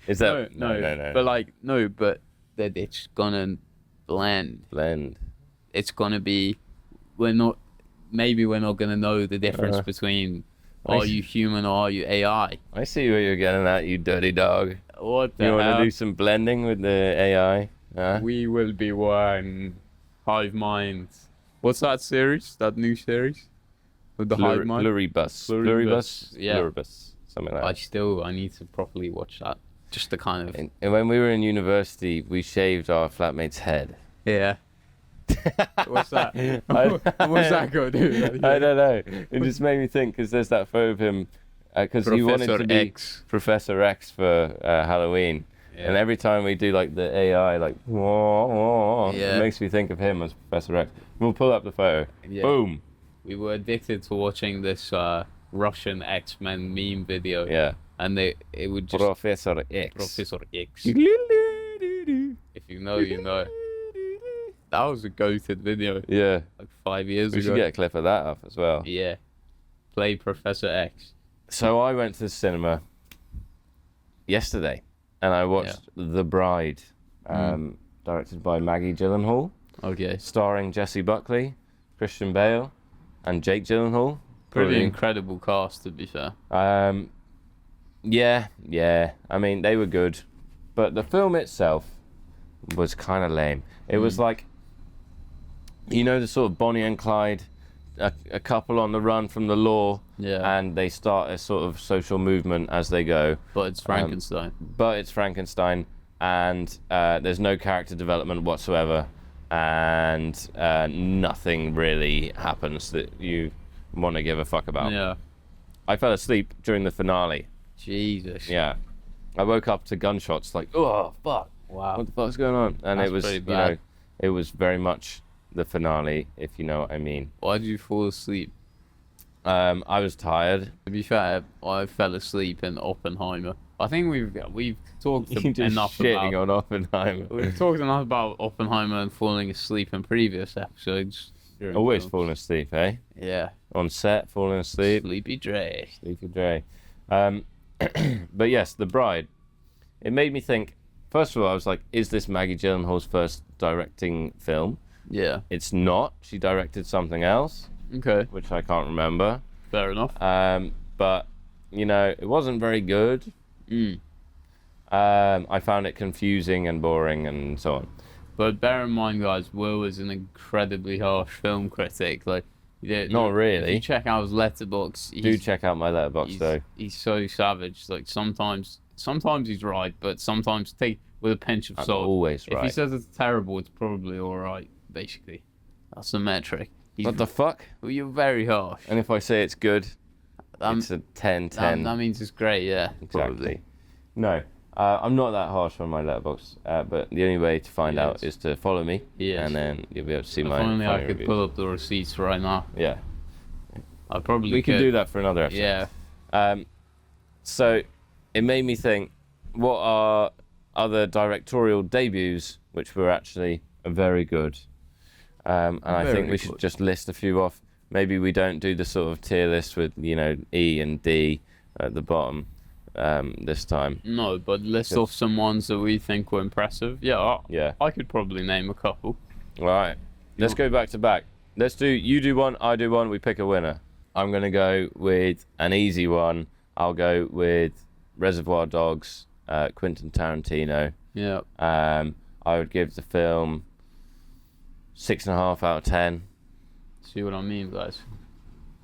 Is that no? But like but that it's gonna blend. It's gonna be. We're not gonna know the difference between. Are you human or are you AI? I see what you're getting at, you dirty dog. What the hell? You want to do some blending with the AI? Huh? We will be one. Hive mind. What's that series? That new series? With the hive mind? Pluribus? Yeah. Pluribus. Something like that. I need to properly watch that. Just to kind of... And when we were in university, we shaved our flatmate's head. Yeah. What's that? What's that going to do? I don't know. It just made me think, because there's that photo of him, because he wanted to be Professor X for Halloween. Yeah. And every time we do like the AI, like, it makes me think of him as Professor X. We'll pull up the photo. Yeah. Boom. We were addicted to watching this Russian X-Men meme video. Yeah. And it would just... Professor X. Professor X. If you know, you know. That was a goated video. Yeah. Like 5 years ago. We should get a clip of that up as well. Yeah. Play Professor X. So I went to the cinema yesterday and I watched The Bride, directed by Maggie Gyllenhaal. Okay. Starring Jessie Buckley, Christian Bale, and Jake Gyllenhaal. Pretty incredible cast, to be fair. Yeah. I mean, they were good. But the film itself was kind of lame. It was like, the sort of Bonnie and Clyde, a couple on the run from the law, and they start a sort of social movement as they go. But it's Frankenstein. And there's no character development whatsoever, and nothing really happens that you want to give a fuck about. Yeah. I fell asleep during the finale. Jesus. Yeah. I woke up to gunshots, like, oh, fuck. Wow. What the fuck's going on? And That's it was, pretty bad. It was very much the finale, if you know what I mean. Why did you fall asleep? I was tired. To be fair, I fell asleep in Oppenheimer. I think we've talked You just enough shitting about on Oppenheimer. we've talked enough about Oppenheimer and falling asleep in previous episodes. Always films. falling asleep, eh? Yeah. On set, falling asleep. Sleepy Dre. Sleepy Dre. But yes, The Bride. It made me think. First of all, I was like, is this Maggie Gyllenhaal's first directing film? Yeah. It's not. She directed something else, Okay. which I can't remember. Fair enough. But, you know, it wasn't very good. I found it confusing and boring and so on. But bear in mind, guys, Will is an incredibly harsh film critic. Like, Not really. If you check out his letterbox, Do check out my letterbox though. He's so savage. Like sometimes he's right, but sometimes take with a pinch of I'm salt. always If he right. says it's terrible, it's probably all right. Basically, that's the metric. What the fuck? Well, you're very harsh. And if I say it's good, it's a 10-10. That means it's great. Yeah, Exactly. probably. No, I'm not that harsh on my letterbox. But the only way to find out is to follow me, Yes. and then you'll be able to see If my. only I funny could reviews. pull up the receipts right now. Yeah, I probably we could. can do that for another episode. Yeah. So it made me think, what are other directorial debuts which were actually very good? And I think Very we should good. just list a few off. Maybe we don't do the sort of tier list with, you know, E and D at the bottom this time. No, but list off some ones that we think were impressive. Yeah. Yeah. I could probably name a couple. All right. Let's go back to back. Let's do, you do one, I do one, we pick a winner. I'm going to go with an easy one. I'll go with Reservoir Dogs, Quentin Tarantino. Yeah. I would give the film 6.5 out of 10. See what I mean, guys?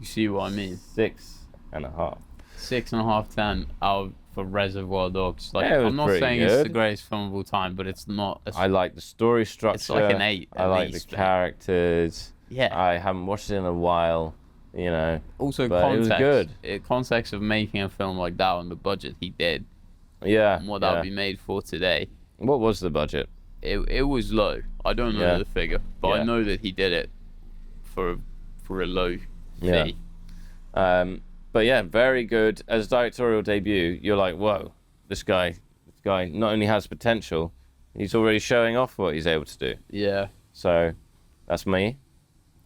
You see what I mean? 6.5. 6.5, 10 out for Reservoir Dogs. Like, Yeah, it was I'm not pretty saying it's the good. greatest film of all time, but it's not. I like the story structure. It's like an 8. I at like least, the characters. Yeah. I haven't watched it in a while, you know. Also, but it was context. good. Context of making a film like that on the budget he did, Yeah. and what that yeah. would be made for today. What was the budget? It was low. I don't know Yeah. the figure, but Yeah. I know that he did it for a low Yeah. fee. But yeah, very good. As a directorial debut, you're like, whoa, this guy not only has potential, he's already showing off what he's able to do. Yeah. So that's me.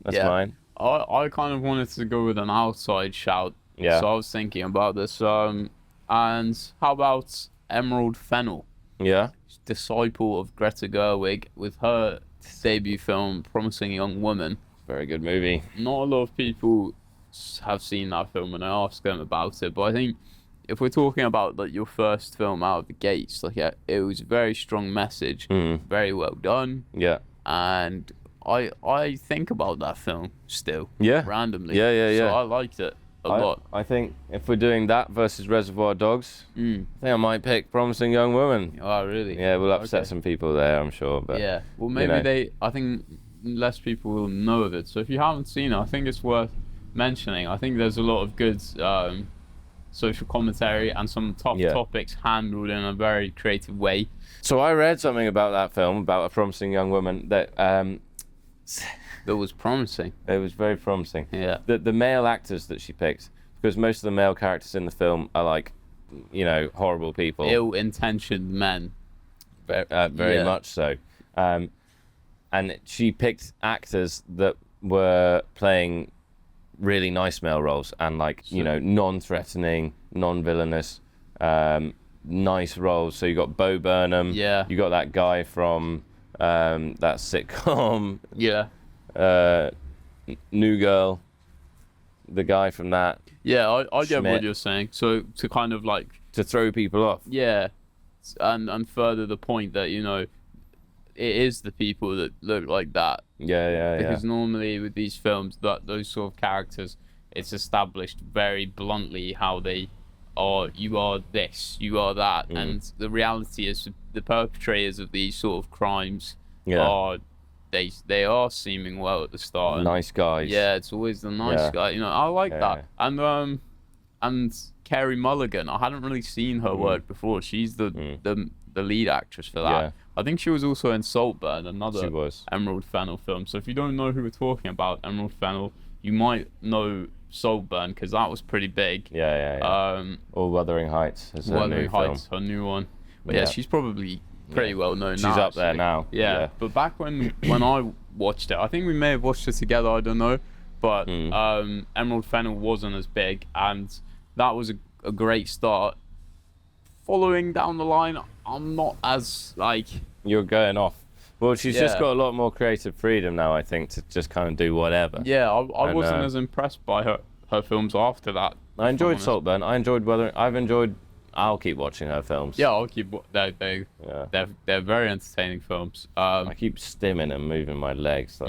That's Yeah. mine. I kind of wanted to go with an outside shout. Yeah. So I was thinking about this. And how about Emerald Fennell, Yeah. disciple of Greta Gerwig, with her debut film Promising Young Woman. Very good movie. Not a lot of people have seen that film, and I asked them about it. But I think if we're talking about like your first film out of the gates, like it was a very strong message, very well done, Yeah. and I think about that film still. Yeah. Randomly. Yeah. So I liked it a lot. I think if we're doing that versus Reservoir Dogs, I think I might pick Promising Young Woman. Oh, really? Yeah, we'll upset Okay. some people there, I'm sure. But Yeah. Well, maybe know. I think less people will know of it. So if you haven't seen it, I think it's worth mentioning. I think there's a lot of good social commentary and some tough Yeah. topics handled in a very creative way. So I read something about that film, about a promising young woman, that That was promising. it was very promising. Yeah. The male actors that she picked, because most of the male characters in the film are like, you know, horrible people. Ill-intentioned men. Very Yeah. much so. And she picked actors that were playing really nice male roles and like, you know, non-threatening, non-villainous, nice roles. So you got Bo Burnham. Yeah. You got that guy from that sitcom, Yeah. New Girl. The guy from that, Yeah, I get Schmidt. what you're saying. So to kind of like, to throw people off. yeah, and further the point that, you know, it is the people that look like that. Yeah. Because normally with these films, those sort of characters, it's established very bluntly how they are. You are this, you are that, and the reality is the perpetrators of these sort of crimes are they are seeming well at the start. Nice guys. Yeah, it's always the nice Yeah. guy. You know, I like Yeah. that. And Carey Mulligan, I hadn't really seen her work before. She's the lead actress for that. Yeah. I think she was also in Saltburn, She another was. Emerald Fennell film. So if you don't know who we're talking about, Emerald Fennell, you might know Saltburn because that was pretty big. Yeah. Or Wuthering Heights is her new Heights, film. her new one. But yeah, she's probably pretty well known She's now. up there now. Yeah. But back when I watched it, I think we may have watched it together, I don't know. But Emerald Fennell wasn't as big, and that was a great start. Following down the line, I'm not as like... You're going off. Well, she's just got a lot more creative freedom now, I think, to just kind of do whatever. Yeah, I wasn't as impressed by her films after that. I enjoyed Saltburn. I enjoyed Wuthering. I'll keep watching her films. Yeah, I'll keep... They're very entertaining films. I keep stimming and moving my legs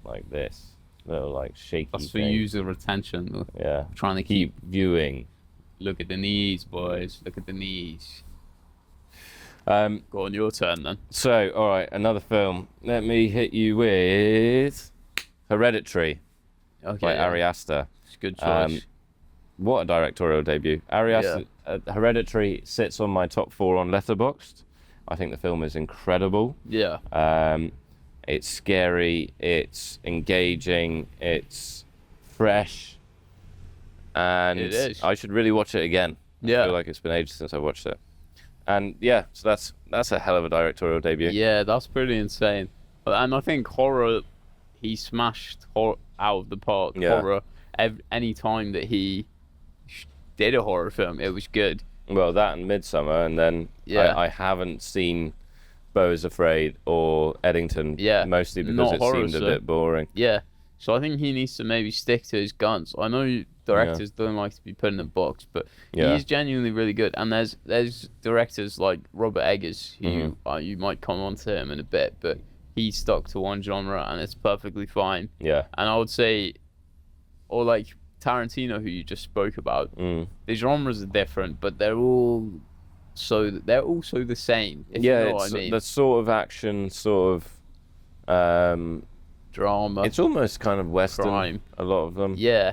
like this. Little like shaky That's for thing. user retention. Yeah. Trying to keep viewing. Look at the knees, boys. Look at the knees. Go on, your turn then. So, all right, another film. Let me hit you with Hereditary by Ari Aster. It's a good choice. What a directorial debut. Ari Aster, Hereditary sits on my top 4 on Letterboxd. I think the film is incredible. Yeah. It's scary, it's engaging, it's fresh, and it is. I should really watch it again. Yeah. I feel like it's been ages since I watched it. And yeah, so that's a hell of a directorial debut. Yeah, that's pretty insane. And I think horror, he smashed out of the park. Yeah. Horror, any time that he did a horror film, it was good. Well, that and Midsummer, and then I haven't seen Beau is Afraid or Eddington, mostly because it seemed a bit boring. Yeah, so I think he needs to maybe stick to his guns. I know directors don't like to be put in a box, but he is genuinely really good. And there's directors like Robert Eggers, who you might come on to him in a bit, but he's stuck to one genre and it's perfectly fine. Yeah. And I would say, or like Tarantino, who you just spoke about, the genres are different, but they're also the same. If you know what I mean. The sort of action, sort of drama. It's almost kind of Western. Crime. A lot of them. Yeah.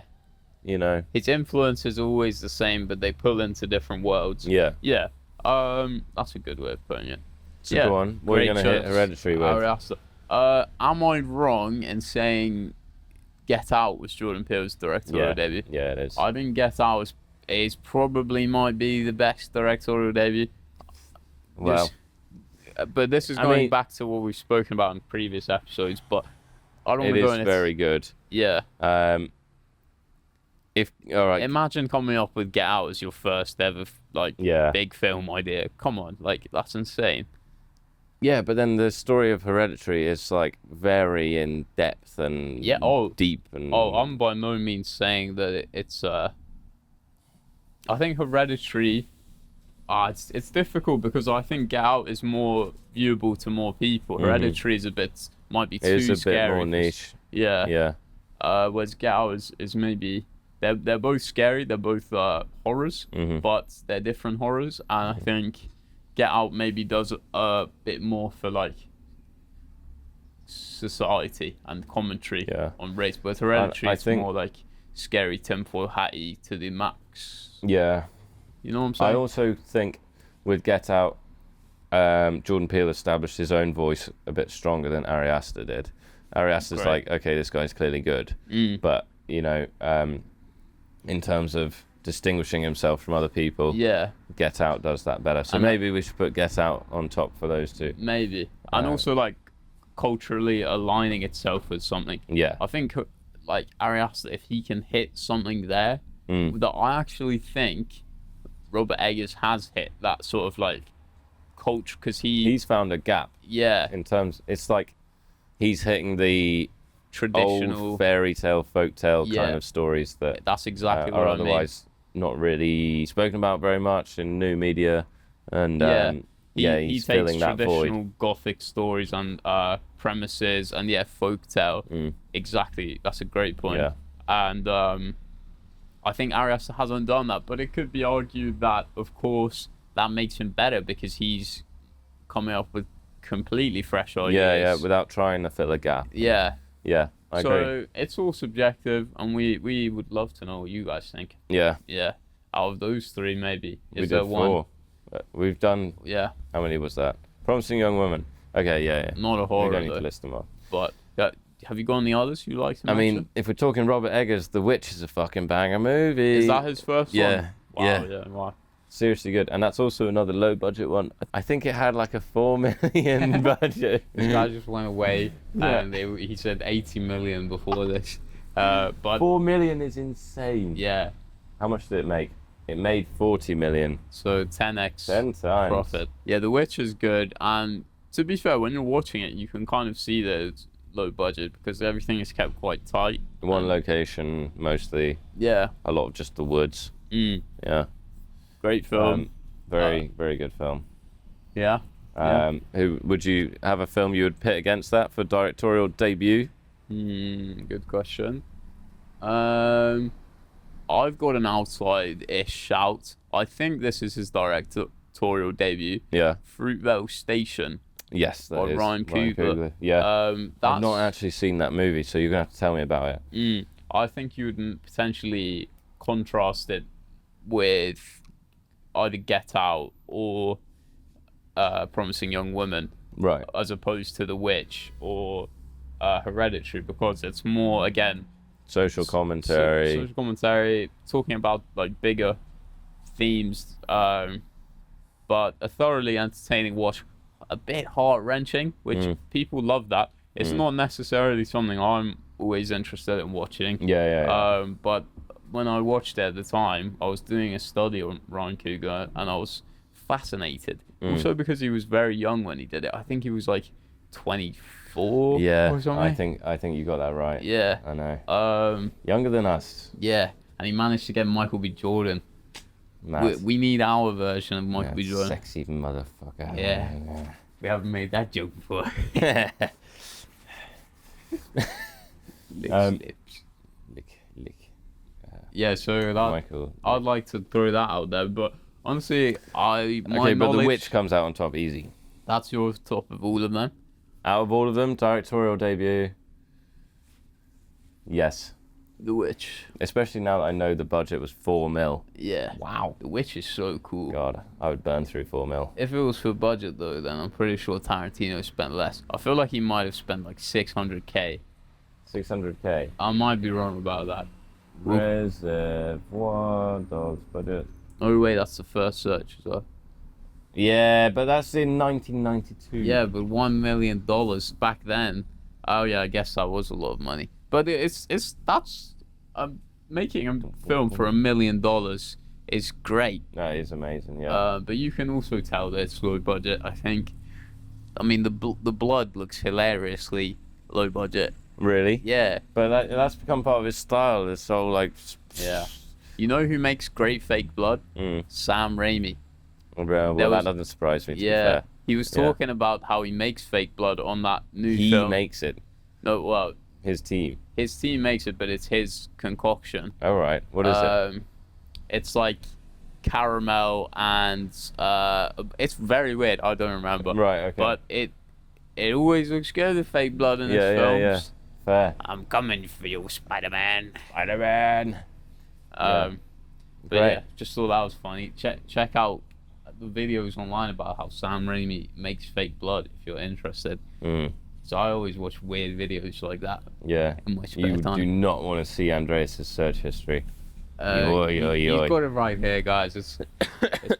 You know. His influence is always the same, but they pull into different worlds. Yeah. Yeah. That's a good way of putting it. So go on. What are you going to hit Hereditary with? Am I wrong in saying Get Out was Jordan Peele's directorial debut? Yeah, it is. I think Get Out is probably might be the best directorial debut. Well, but this is going back to what we've spoken about in previous episodes. But I don't want to go into... It is very good. Yeah. All right. Imagine coming up with Get Out as your first ever big film idea. Come on, that's insane. Yeah, but then the story of Hereditary is like very in depth and deep and. I'm by no means saying that it's. I think Hereditary. It's difficult because I think Get Out is more viewable to more people. Hereditary is might be too scary. It's a bit more niche. Yeah. Yeah. Whereas Get Out is maybe they're both scary. They're both horrors, but they're different horrors, and I think Get Out maybe does a bit more for society and commentary on race, but Hereditary is more like scary tinfoil hatty to the max. Yeah. You know what I'm saying? I also think with Get Out, Jordan Peele established his own voice a bit stronger than Ari Aster did. Ari Aster's like, okay, this guy's clearly good, but you know, in terms of distinguishing himself from other people, Get Out does that better. So maybe we should put Get Out on top for those two. Maybe, and also culturally aligning itself with something. Yeah, I think Ari Aster, if he can hit something there, that I actually think Robert Eggers has hit that sort of culture, because he's found a gap. Yeah, in terms, it's like he's hitting the traditional old fairy tale, folktale kind of stories that's exactly what are otherwise not really spoken about very much in new media, and he's filling that void. He takes traditional Gothic stories and premises and folktale. Exactly, that's a great point. Yeah. And I think Ari Aster hasn't done that, but it could be argued that, of course, that makes him better because he's coming up with completely fresh ideas. Yeah, without trying to fill a gap. Yeah, I agree. So it's all subjective, and we would love to know what you guys think. Yeah. Out of those three, maybe. Is there one? 4. We've done. Yeah. How many was that? Promising Young Woman. Okay, yeah. Not a We horror don't need though. to list them off. But have you got any others you like to I mention? mean, if we're talking Robert Eggers, The Witch is a fucking banger movie. Is that his first one? Yeah. Yeah. Wow. Seriously good. And that's also another low budget one. I think it had like a 4 million budget. This guy just went away, Yeah. and he said 80 million before this. But 4 million is insane. yeah, How much did it make? It made 40 million. so 10x 10 times. profit. Yeah, The Witch is good, and to be fair, when you're watching it, you can kind of see that it's low budget because everything is kept quite tight. One location, mostly. Yeah. A lot of just the woods. Yeah. Great film. Very good film. Yeah. Who would you have a film you would pit against that for directorial debut? Good question. I've got an outside-ish shout. I think this is his directorial debut. Yeah. Fruitvale Station. Yes, that By is Ryan Coogler. Yeah. That's, I've not actually seen that movie, so you're gonna have to tell me about it. I think you would potentially contrast it with either Get Out or Promising Young Woman, Right. as opposed to The Witch or Hereditary, because it's more, again, Social commentary. social commentary, talking about like bigger themes, but a thoroughly entertaining watch. A bit heart-wrenching, which people love that. It's not necessarily something I'm always interested in watching. Yeah. But when I watched it at the time, I was doing a study on Ryan Coogler, and I was fascinated. Also because he was very young when he did it. I think he was like 24 Yeah. or something. I think you got that right. Yeah. I know. Younger than us. Yeah. And he managed to get Michael B. Jordan. Mad. We need our version of Michael B. Jordan. Sexy motherfucker. Yeah. We haven't made that joke before. Lips. Lick. Yeah, so that, Michael. I'd like to throw that out there, but honestly, my Okay, but knowledge, The Witch comes out on top easy. that's your top of all of them. Out of all of them, directorial debut. Yes. The Witch. Especially now that I know the budget was 4 mil. Yeah. Wow. The Witch is so cool. God, I would burn through 4 mil. If it was for budget though, then I'm pretty sure Tarantino spent less. I feel like he might have spent like 600k. 600k. I might be wrong about that. Reservoir Dogs budget. Oh wait, that's the first search as well. Yeah, but that's in 1992. Yeah, but $1 million back then. Oh yeah, I guess that was a lot of money. But that's making a film for $1 million is great. That is amazing. Yeah. But you can also tell that it's low budget. I think. I mean, the blood looks hilariously low budget. Really? Yeah. But that's become part of his style. This whole like. Yeah. You know who makes great fake blood? Sam Raimi. Well, that doesn't surprise me. To be fair. He was talking about how he makes fake blood on that new He film. makes it. No, well, His team. his team makes it, but it's his concoction. All right. What is it? It's like caramel and it's very weird. I don't remember. Right. Okay. But it always looks good. The fake blood in his films. Yeah. Fair. I'm coming for you, Spider-Man. Spider-Man. But Great. yeah, just thought that was funny. Check out the videos online about how Sam Raimi makes fake blood if you're interested. So I always watch weird videos like that. Yeah. In my spare You time. do not want to see Andreas' search history. You've got it right here, guys. It's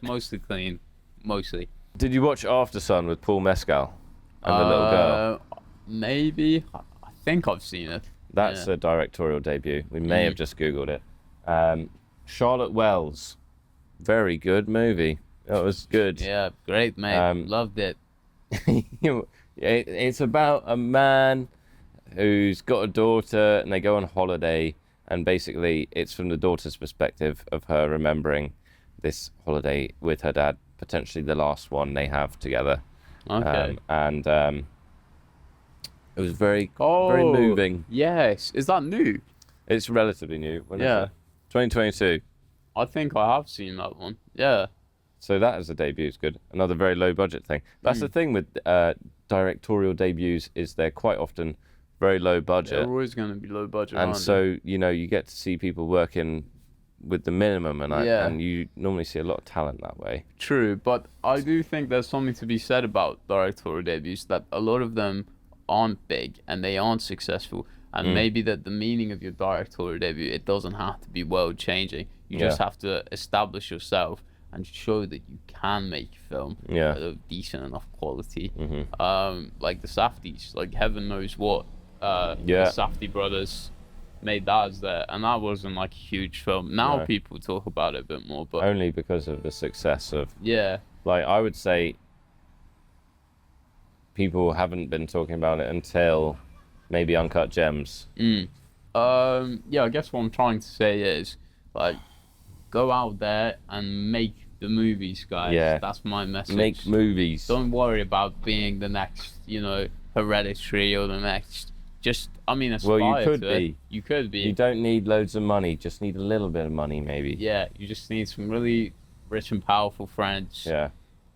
mostly clean, mostly. Did you watch After Sun with Paul Mescal and the little girl? Maybe. I think I've seen it. That's a directorial debut. We may have just Googled it. Charlotte Wells. Very good movie. That was good. Yeah, great, mate. Loved it. It's about a man who's got a daughter and they go on holiday, and basically it's from the daughter's perspective of her remembering this holiday with her dad, potentially the last one they have together. Okay. It was very moving. Yes. Is that new? It's relatively new. When is Yeah. it? 2022. I think I have seen that one. Yeah. So that as a debut is good. Another very low budget thing. That's the thing with directorial debuts, is they're quite often very low budget. They're always going to be low budget, And aren't so, you get to see people working with the minimum, and Yeah. and you normally see a lot of talent that way. True, but I do think there's something to be said about directorial debuts, that a lot of them aren't big and they aren't successful, and maybe that the meaning of your directorial debut, it doesn't have to be world changing. You just have to establish yourself and show that you can make film of decent enough quality. Like the Safdies, like heaven knows what the Safdie brothers made that as their, and that wasn't like a huge film. Now people talk about it a bit more, but only because of the success of like I would say people haven't been talking about it until maybe Uncut Gems. I guess what I'm trying to say is, like, go out there and make the movies, guys. That's my message. Make movies. Don't worry about being the next, Hereditary or the next. Just, aspire well, you could to be. It. You could be. You don't need loads of money. Just need a little bit of money, maybe. Yeah, you just need some really rich and powerful friends. Yeah.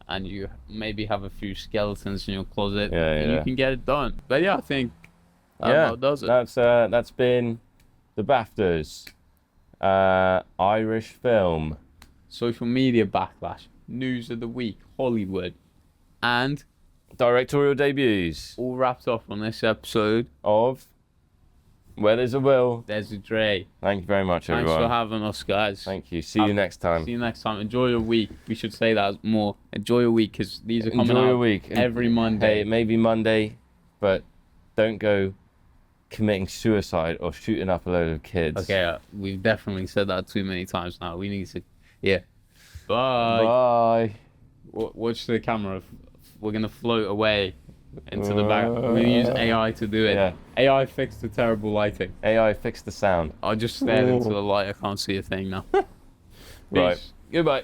And you maybe have a few skeletons in your closet. And you can get it done. But I think that does it. That's been the BAFTAs. Irish film. Social media backlash. News of the week. Hollywood. And Directorial debuts. All wrapped up on this episode of Where There's a Will, There's a Dre. Thank you very much, everyone. Thanks for having us, guys. Thank you. See you next time. See you next time. Enjoy your week. We should say that more. Enjoy your week, because these are coming out every Monday. Hey, it may be Monday, but don't go committing suicide or shooting up a load of kids. Okay, we've definitely said that too many times now. We need to... Yeah. Bye. Bye. Watch the camera. We're going to float away into the back. We're going to use AI to do it. Yeah. AI fixed the terrible lighting. AI fixed the sound. I just stared into the light. I can't see a thing now. Right. Peace. Goodbye.